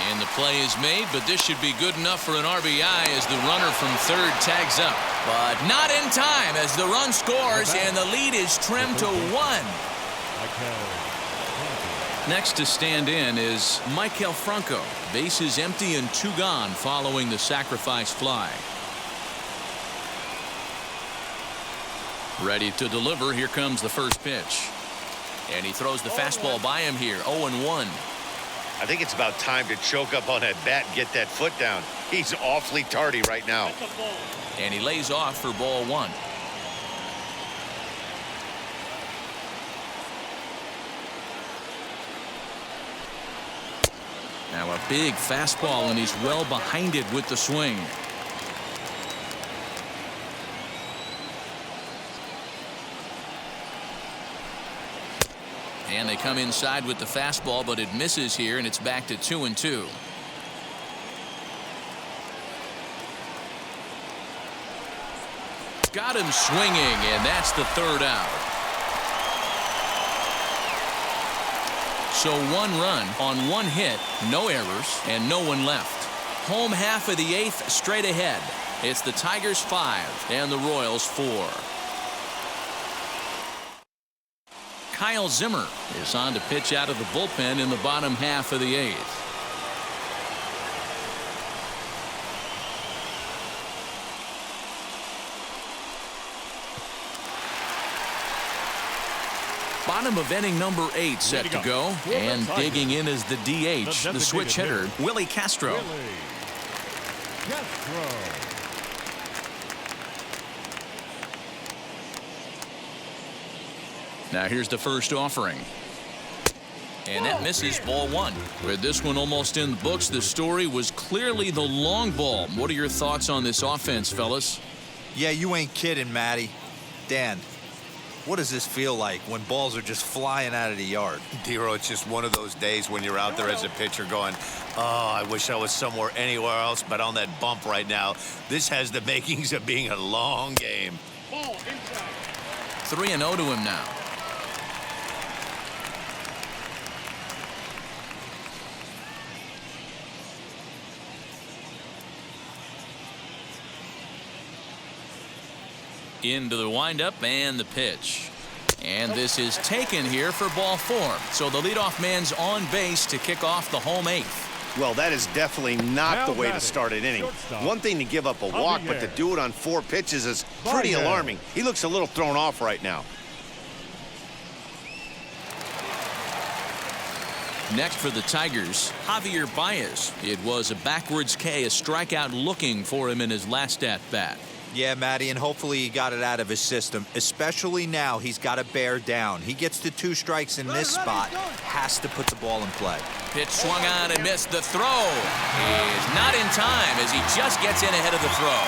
S1: And the play is made, but this should be good enough for an RBI as the runner from third tags up. But not in time as the run scores and the lead is trimmed to 1. Next to stand in is Maikel Franco. Bases empty and 2 gone following the sacrifice fly. Ready to deliver. Here comes the first pitch. And he throws the fastball by him here. 0-1.
S2: I think it's about time to choke up on that bat and get that foot down. He's awfully tardy right now.
S1: And he lays off for ball 1. Now a big fastball, and he's well behind it with the swing. And they come inside with the fastball, but it misses here, and it's back to 2-2. Got him swinging, and that's the third out. So 1 run on 1 hit, no errors, and no one left. Home half of the 8th straight ahead. It's the Tigers 5 and the Royals 4. Kyle Zimmer is on to pitch out of the bullpen in the bottom half of the 8th. Bottom of inning number 8 set to go. And digging in is the DH, the switch hitter, Willie Castro. Now here's the first offering. And that misses ball 1. With this one almost in the books, the story was clearly the long ball. What are your thoughts on this offense, fellas?
S4: Yeah, you ain't kidding, Matty. Dan, what does this feel like when balls are just flying out of the yard?
S2: Dero, it's just one of those days when you're out there as a pitcher going, oh, I wish I was somewhere anywhere else but on that bump right now. This has the makings of being a long game.
S1: 3-0 to him now. Into the windup and the pitch. And this is taken here for ball 4. So the leadoff man's on base to kick off the home 8th.
S2: Well, that is definitely not the way to start an inning. One thing to give up a walk, but to do it on 4 pitches is pretty alarming. He looks a little thrown off right now.
S1: Next for the Tigers, Javier Baez. It was a backwards K, a strikeout looking for him in his last at-bat.
S4: Yeah, Matty, and hopefully he got it out of his system, especially now he's got to bear down. He gets to 2 strikes in this spot, has to put the ball in play.
S1: Pitch swung on and missed. The throw is not in time as he just gets in ahead of the throw.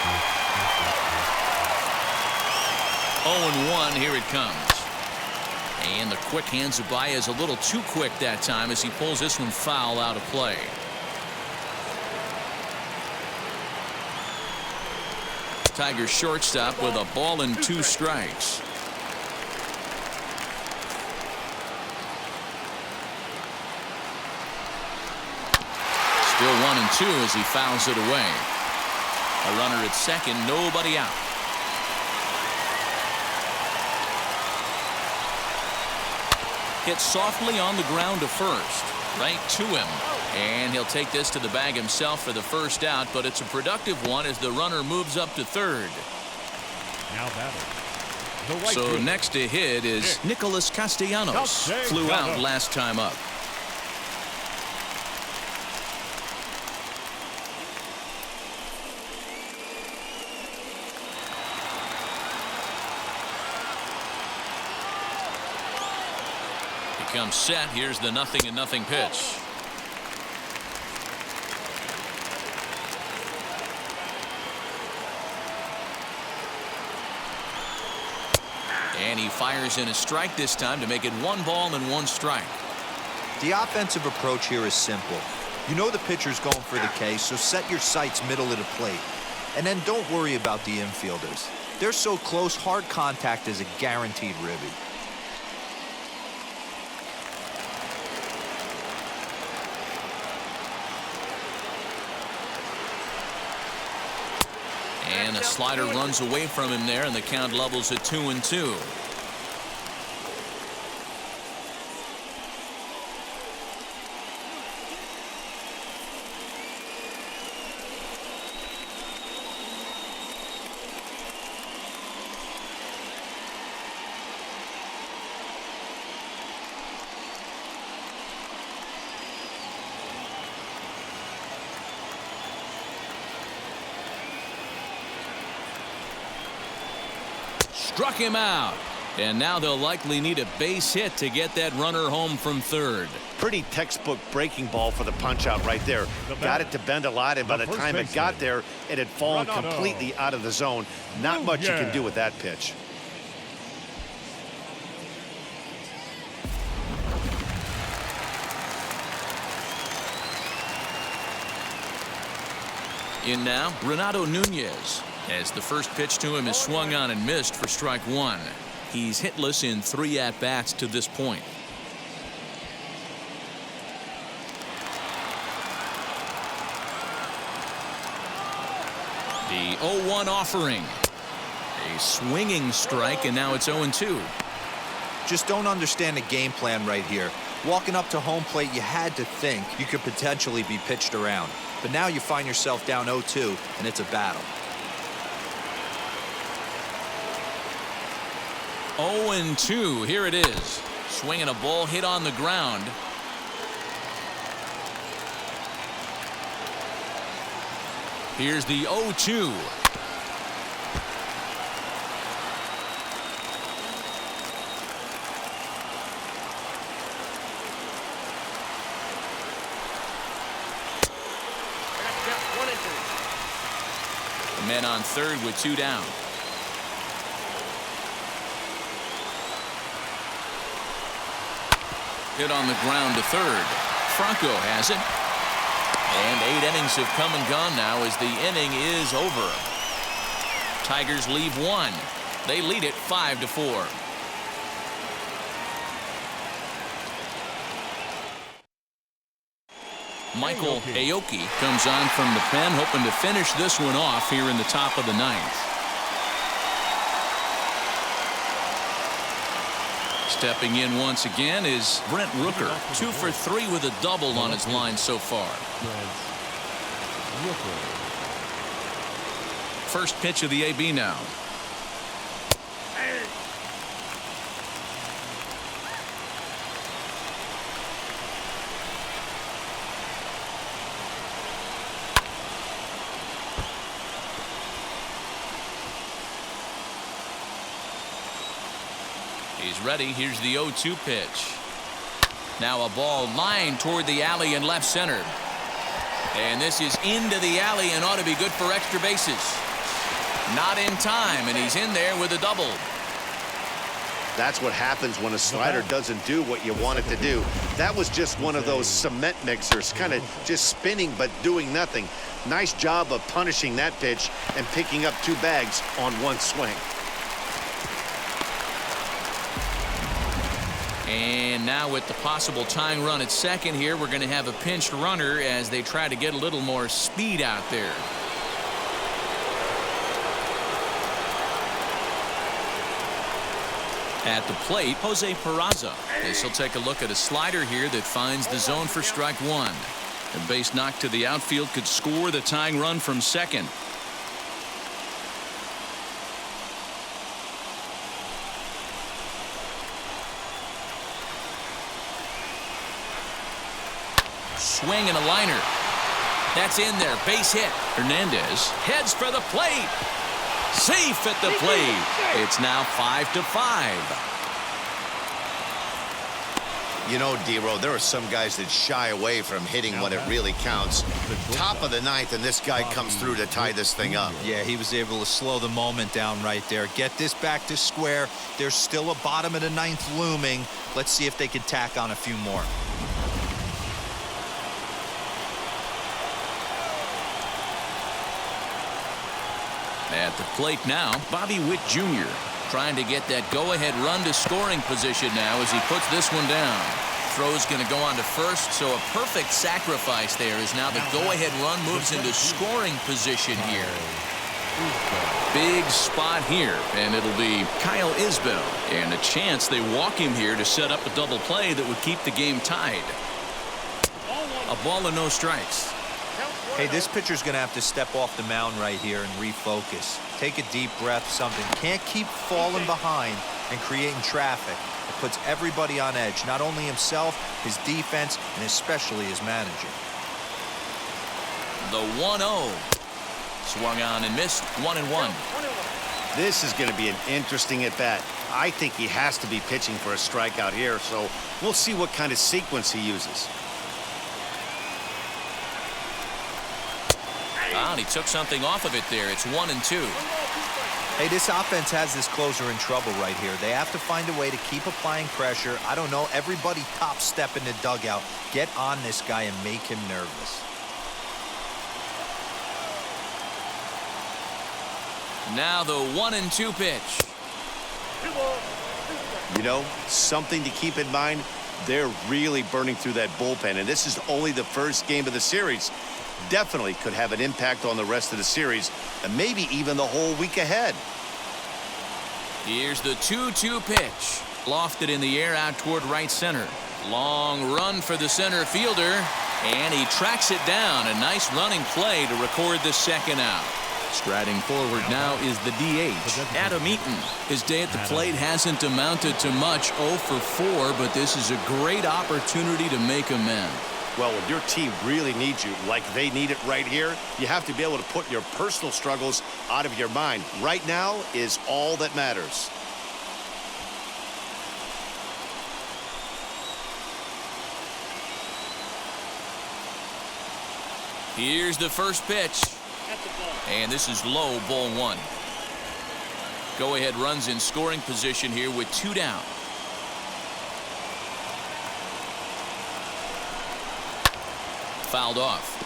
S1: 0-1, here it comes. And the quick hands of Baez a little too quick that time as he pulls this one foul out of play. Tigers shortstop with a ball and 2 strikes. Still 1-2 as he fouls it away. A runner at second, nobody out. Hit softly on the ground to first. Right to him. And he'll take this to the bag himself for the first out, but it's a productive one as the runner moves up to third.
S3: Now batting. The right
S1: So
S3: fielder.
S1: next to hit is Nicholas Castellanos. Flew out last time up. He comes set. Here's the 0-0 pitch. And he fires in a strike this time to make it 1 ball and 1 strike.
S4: The offensive approach here is simple. You know the pitcher's going for the K, so set your sights middle of the plate. And then don't worry about the infielders. They're so close, hard contact is a guaranteed ribby.
S1: And a slider runs away from him there, and the count levels at 2-2. Struck him out. And now they'll likely need a base hit to get that runner home from third.
S2: Pretty textbook breaking ball for the punch out right there. Got it to bend a lot, and by the time it got there, it had fallen completely out of the zone. Not much you can do with that pitch.
S1: In now, Renato Nunez, as the first pitch to him is swung on and missed for strike 1. He's hitless in 3 at-bats to this point. The 0-1 offering. A swinging strike, and now it's 0-2.
S4: Just don't understand the game plan right here. Walking up to home plate, you had to think you could potentially be pitched around. But now you find yourself down 0-2, and it's a battle.
S1: 0-2. Here it is. Swinging a ball hit on the ground. Here's the 0-2. The men on third with 2 down. Hit on the ground to third. Franco has it. And 8 innings have come and gone now as the inning is over. Tigers leave 1. They lead it 5-4. Michael Aoki comes on from the pen, hoping to finish this one off here in the top of the 9th. Stepping in once again is Brent Rooker. 2 for 3 with a double on his line so far. First pitch of the AB now. He's ready. Here's the 0-2 pitch. Now a ball lined toward the alley in left center. And this is into the alley and ought to be good for extra bases. Not in time, and he's in there with a double.
S2: That's what happens when a slider doesn't do what you want it to do. That was just one of those cement mixers, kind of just spinning but doing nothing. Nice job of punishing that pitch and picking up 2 bags on 1 swing.
S1: And now with the possible tying run at second here, we're going to have a pinched runner as they try to get a little more speed out there. At the plate, Jose Peraza. This will take a look at a slider here that finds the zone for strike one. A base knock to the outfield could score the tying run from second. Swing and a liner. That's in there. Base hit. Hernandez heads for the plate. Safe at the plate. It's now 5-5.
S2: You know, D-Row, there are some guys that shy away from hitting when it really counts. Top of the ninth, and this guy comes through to tie this thing up.
S4: Yeah, he was able to slow the moment down right there. Get this back to square. There's still a bottom of the ninth looming. Let's see if they can tack on a few more.
S1: At the plate now, Bobby Witt Jr. trying to get that go-ahead run to scoring position now as he puts this one down. Throw's going to go on to first, so a perfect sacrifice there as now the go-ahead run moves into scoring position here. Big spot here, and it'll be Kyle Isbell. And a chance they walk him here to set up a double play that would keep the game tied. A ball and no strikes.
S4: Hey, this pitcher's going to have to step off the mound right here and refocus. Take a deep breath, something. Can't keep falling behind and creating traffic. It puts everybody on edge, not only himself, his defense, and especially his manager.
S1: The 1-0. Swung on and missed. 1-1.
S2: This is going to be an interesting at-bat. I think he has to be pitching for a strikeout here, so we'll see what kind of sequence he uses.
S1: And he took something off of it there. It's 1-2.
S4: Hey, this offense has this closer in trouble right here. They have to find a way to keep applying pressure. I don't know, everybody top step in the dugout. Get on this guy and make him nervous.
S1: Now the 1-2 pitch.
S2: You know, something to keep in mind, they're really burning through that bullpen, and this is only the first game of the series. Definitely could have an impact on the rest of the series and maybe even the whole week ahead.
S1: Here's the 2-2 pitch. Lofted in the air out toward right center. Long run for the center fielder, and he tracks it down. A nice running play to record the second out. Striding forward now is the DH, Adam Eaton. His day at the plate hasn't amounted to much, 0 for 4, but this is a great opportunity to make amends.
S2: Well, when your team really needs you, like they need it right here, you have to be able to put your personal struggles out of your mind. Right now is all that matters.
S1: Here's the first pitch. And this is low, ball one. Go-ahead runs in scoring position here with 2 down. Fouled off.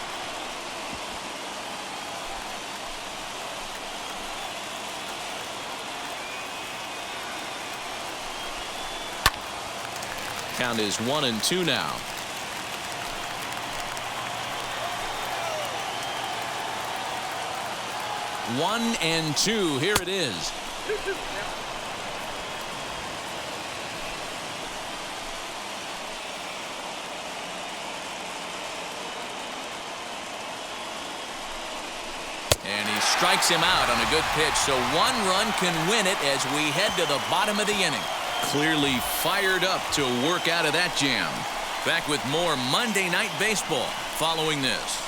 S1: Count is 1-2 now. 1-2. Here it is. And he strikes him out on a good pitch, so 1 run can win it as we head to the bottom of the inning. Clearly fired up to work out of that jam. Back with more Monday Night Baseball following this.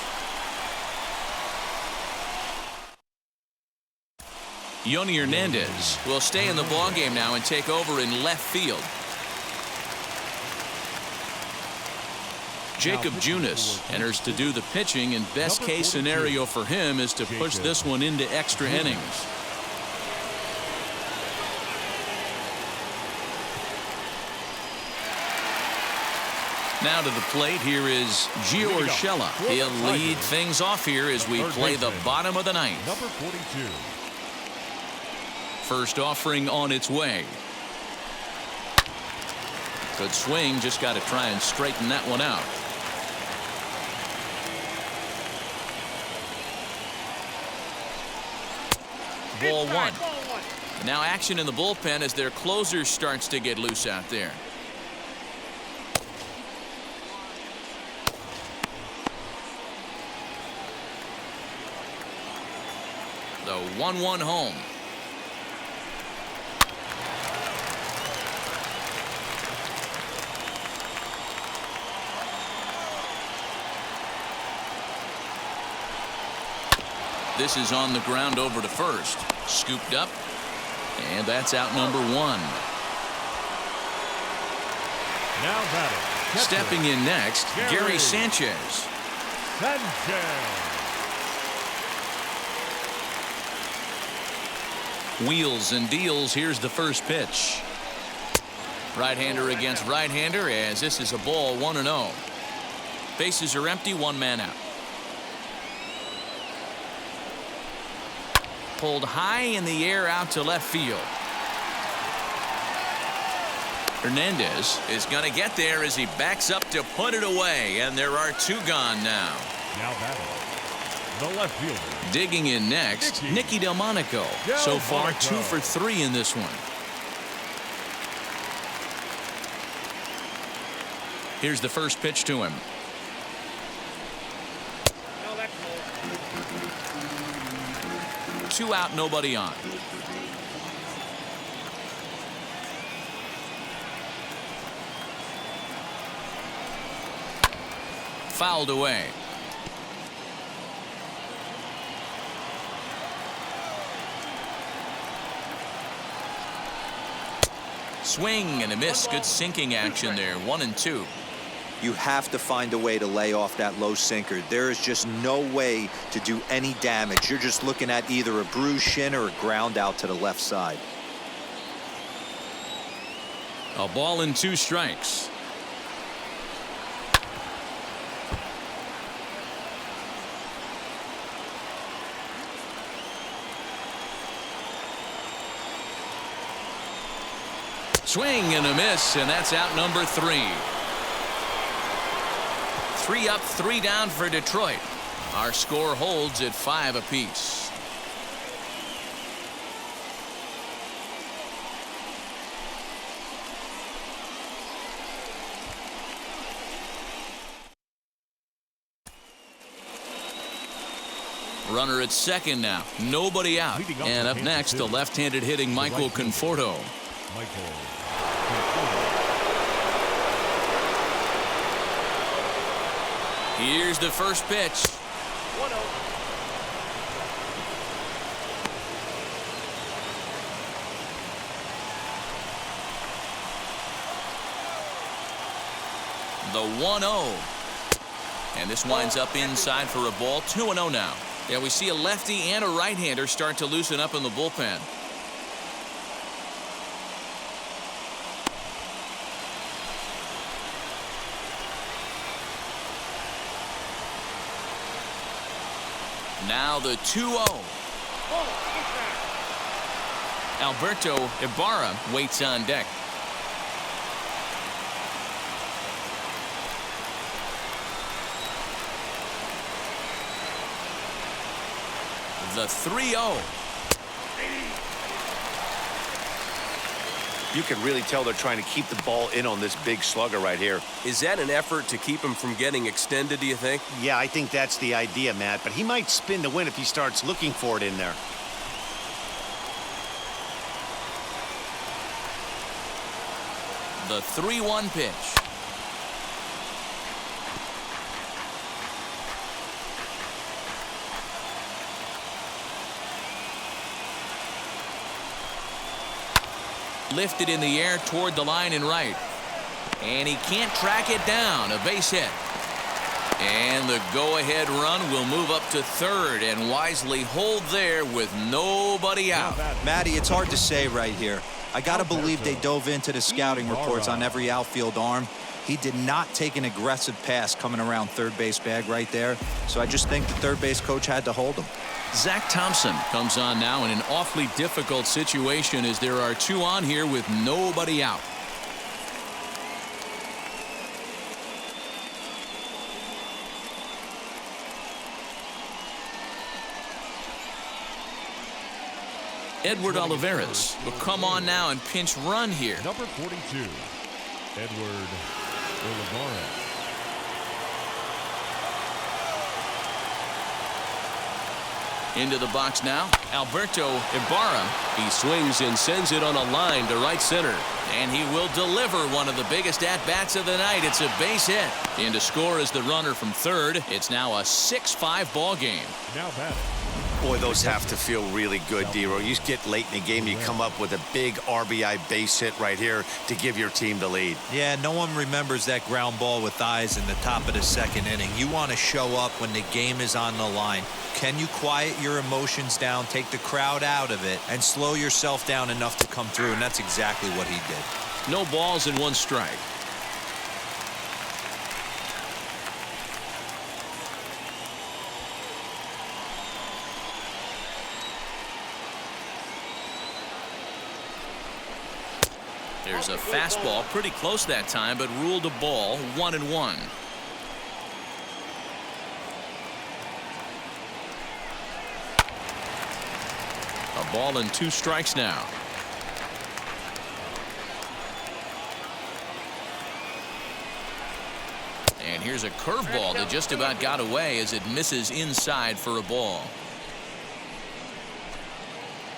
S1: Yoni Hernandez will stay in the ballgame now and take over in left field. Jacob Junis enters to do the pitching, and best case scenario for him is to push this one into extra innings. Now to the plate, here is Gio Urshela. He'll lead things off here as we play the bottom of the ninth.
S3: Number 42.
S1: First offering on its way. Good swing, just got to try and straighten that one out. Ball one. Now action in the bullpen as their closer starts to get loose out there. The 1-1 home. This is on the ground over to first. Scooped up. And that's out number 1.
S3: Now batting.
S1: Stepping in next, Gary Sanchez. Wheels and deals. Here's the first pitch. Right-hander against right-hander as this is a ball 1-0. Bases are empty, 1 man out. Pulled high in the air out to left field. Hernandez is going to get there as he backs up to put it away, and there are 2 gone now.
S3: Now batting. The left fielder.
S1: Digging in next, Nicky Delmonico. So far 2 for 3 in this one. Here's the first pitch to him.
S5: No, that's cold.
S1: 2 out, nobody on. Fouled away. Swing and a miss. Good sinking action there. 1-2.
S4: You have to find a way to lay off that low sinker. There is just no way to do any damage. You're just looking at either a bruised shin or a ground out to the left side.
S1: A ball and 2 strikes. Swing and a miss, and that's out number 3. 3 up, 3 down for Detroit. Our score holds at 5 apiece. Runner at second now. Nobody out. And up next, the left-handed hitting Michael Conforto. Here's the first pitch.
S5: 1-0.
S1: The 1-0. And this winds up inside for a ball. 2-0 now. Yeah, we see a lefty and a right-hander start to loosen up in the bullpen. Now the 2-0. Alberto Ibarra waits on deck. The 3-0.
S2: You can really tell they're trying to keep the ball in on this big slugger right here.
S7: Is that an effort to keep him from getting extended, do you think?
S2: Yeah, I think that's the idea, Matt, but he might spin to win if he starts looking for it in there.
S1: The 3-1 pitch. Lifted in the air toward the line and right. And he can't track it down. A base hit. And the go-ahead run will move up to third and wisely hold there with nobody out.
S4: Matty, it's hard to say right here. I got to believe they dove into the scouting reports on every outfield arm. He did not take an aggressive pass coming around third base bag right there. So I just think the third base coach had to hold him.
S1: Zach Thompson comes on now in an awfully difficult situation as there are 2 on here with nobody out. Edward Olivares will come on now and pinch run here.
S3: Number 42, Edward Olivares.
S1: Into the box now, Alberto Ibarra. He swings and sends it on a line to right center. And he will deliver one of the biggest at-bats of the night. It's a base hit. In to score is the runner from third. It's now a 6-5 ball game.
S3: Now batting.
S2: Boy, those have to feel really good, D-Row. You get late in the game, you come up with a big RBI base hit right here to give your team the lead.
S4: Yeah, no one remembers that ground ball with eyes in the top of the second inning. You want to show up when the game is on the line. Can you quiet your emotions down, take the crowd out of it, and slow yourself down enough to come through? And that's exactly what he did.
S1: No balls and 1 strike. There's a fastball pretty close that time, but ruled a ball. 1-1. A ball and 2 strikes now. And here's a curveball that just about got away as it misses inside for a ball.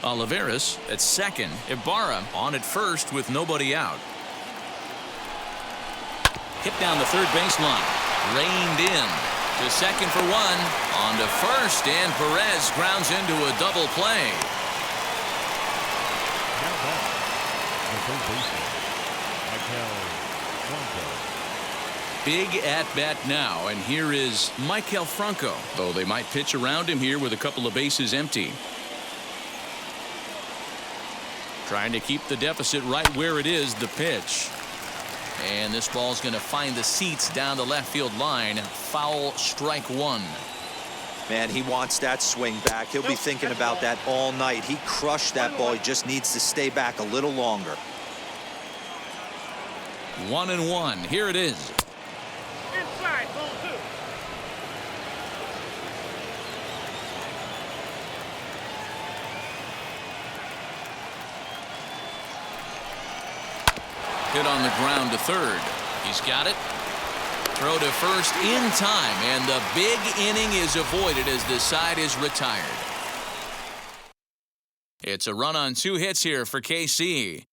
S1: Olivares at second. Ibarra on at first with nobody out. Hit down the third baseline. Reined in to second for 1. On to first, and Perez grounds into a double play.
S3: Now batting. The third baseman, Michael Franco.
S1: Big at-bat now, and here is Michael Franco. Though they might pitch around him here with a couple of bases empty. Trying to keep the deficit right where it is, the pitch. And this ball's going to find the seats down the left field line. Foul, strike 1.
S4: Man, he wants that swing back. He'll be thinking about that all night. He crushed that ball. He just needs to stay back a little longer.
S1: 1-1. Here it is.
S5: Inside, ball 2.
S1: Hit on the ground to third. He's got it. Throw to first in time, and the big inning is avoided as the side is retired. It's a run on 2 hits here for KC.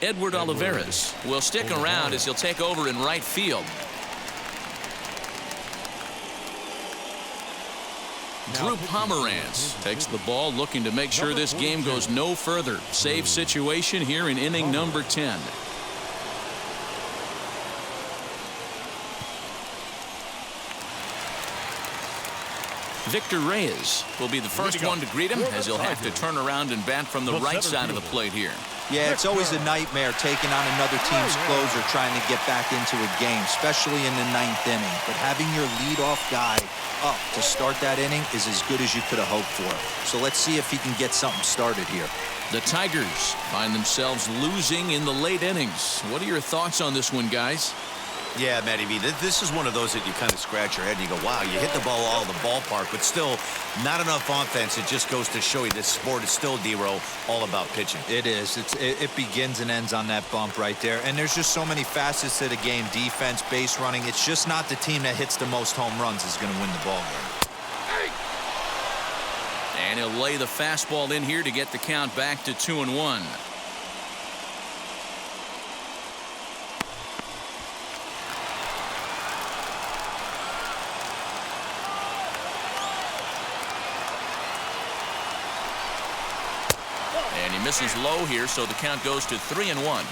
S1: Edward Olivares will stick around as he'll take over in right field. Drew Pomeranz takes the ball, looking to make sure this game goes no further. Save situation here in inning number 10. Victor Reyes will be the first one to greet him, as he'll have to turn around and bat from the right side of the plate here.
S4: Yeah, it's always a nightmare taking on another team's closer trying to get back into a game, especially in the 9th inning. But having your leadoff guy up to start that inning is as good as you could have hoped for. So let's see if he can get something started here.
S1: The Tigers find themselves losing in the late innings. What are your thoughts on this one, guys?
S2: Yeah, Matty V, this is one of those that you kind of scratch your head and you go, wow, you hit the ball all the ballpark, but still not enough offense. It just goes to show you this sport is still, D-Row, all about pitching.
S4: It is. It begins and ends on that bump right there. And there's just so many facets to the game. Defense, base running. It's just not the team that hits the most home runs is going to win the ball game.
S1: And he'll lay the fastball in here to get the count back to 2-1. And he misses low here, so the count goes to 3-1.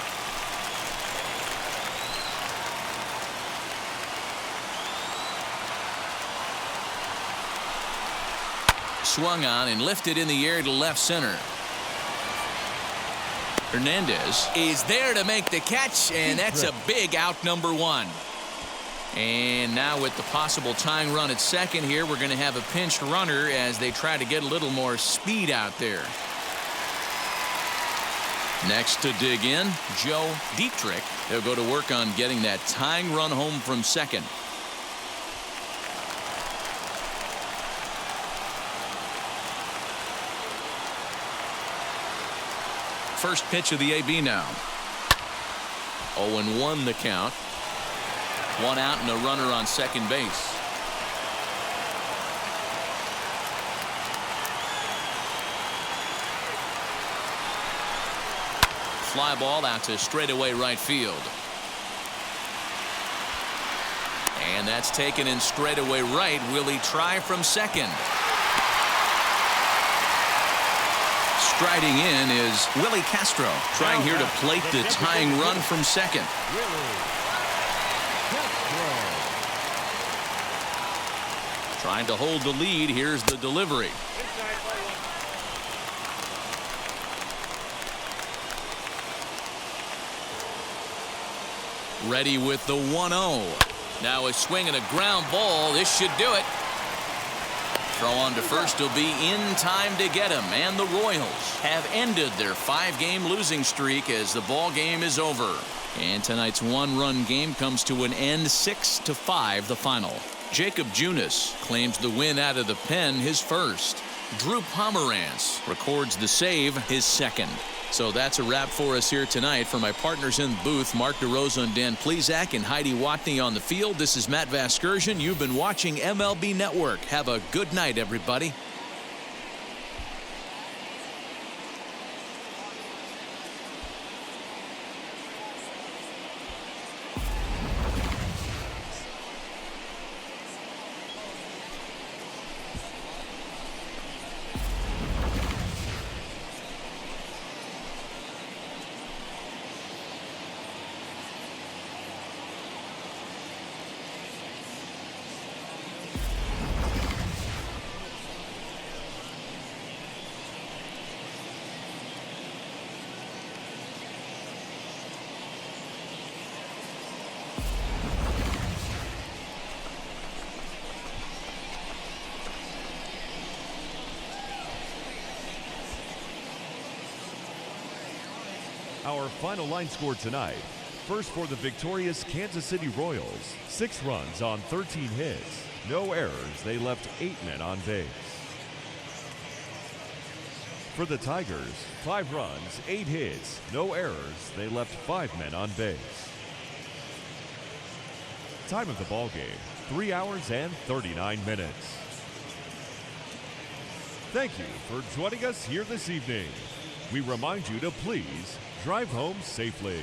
S1: Swung on and lifted in the air to left center. Hernandez is there to make the catch, and that's a big out, number 1. And now with the possible tying run at second here, we're going to have a pinch runner as they try to get a little more speed out there. Victor Reyes will be the first one to greet him, as he'll have to turn around and bat from the right side of the plate here. 1-1. Here it is. Edward Olivares will come on now and pinch run here. Victor Reyes is there to make the catch, and that's a big out, number 1. And now with the possible tying run at second here, we're going to have a pinch runner as they try to get a little more speed out there. Next to dig in, Joe Dietrich. They'll go to work on getting that tying run home from second. First pitch of the AB now. 0-1 the count. One out and a runner on second base. Fly ball out to straightaway right field. And that's taken in straightaway right. Will he try from second? Striding in is Willie Castro, trying here to plate the tying run from second. Trying to hold the lead. Here's the delivery. Ready with the 1-0. Now a swing and a ground ball. This should do it. Throw on to first will be in time to get him, and the Royals have ended their 5-game losing streak as the ball game is over. And tonight's one-run game comes to an end, 6-5 the final. Jacob Junis claims the win out of the pen, his first. Drew Pomerantz records the save, his second. So that's a wrap for us here tonight. For my partners in the booth, Mark DeRosa and Dan Plesac and Heidi Watney on the field, this is Matt Vasgersian. You've been watching MLB Network. Have a good night, everybody.
S3: Our final line score tonight. First for the victorious Kansas City Royals, 6 runs on 13 hits. No errors. They left 8 men on base. For the Tigers, 5 runs, 8 hits. No errors. They left 5 men on base. Time of the ball game, 3 hours and 39 minutes. Thank you for joining us here this evening. We remind you to please drive home safely.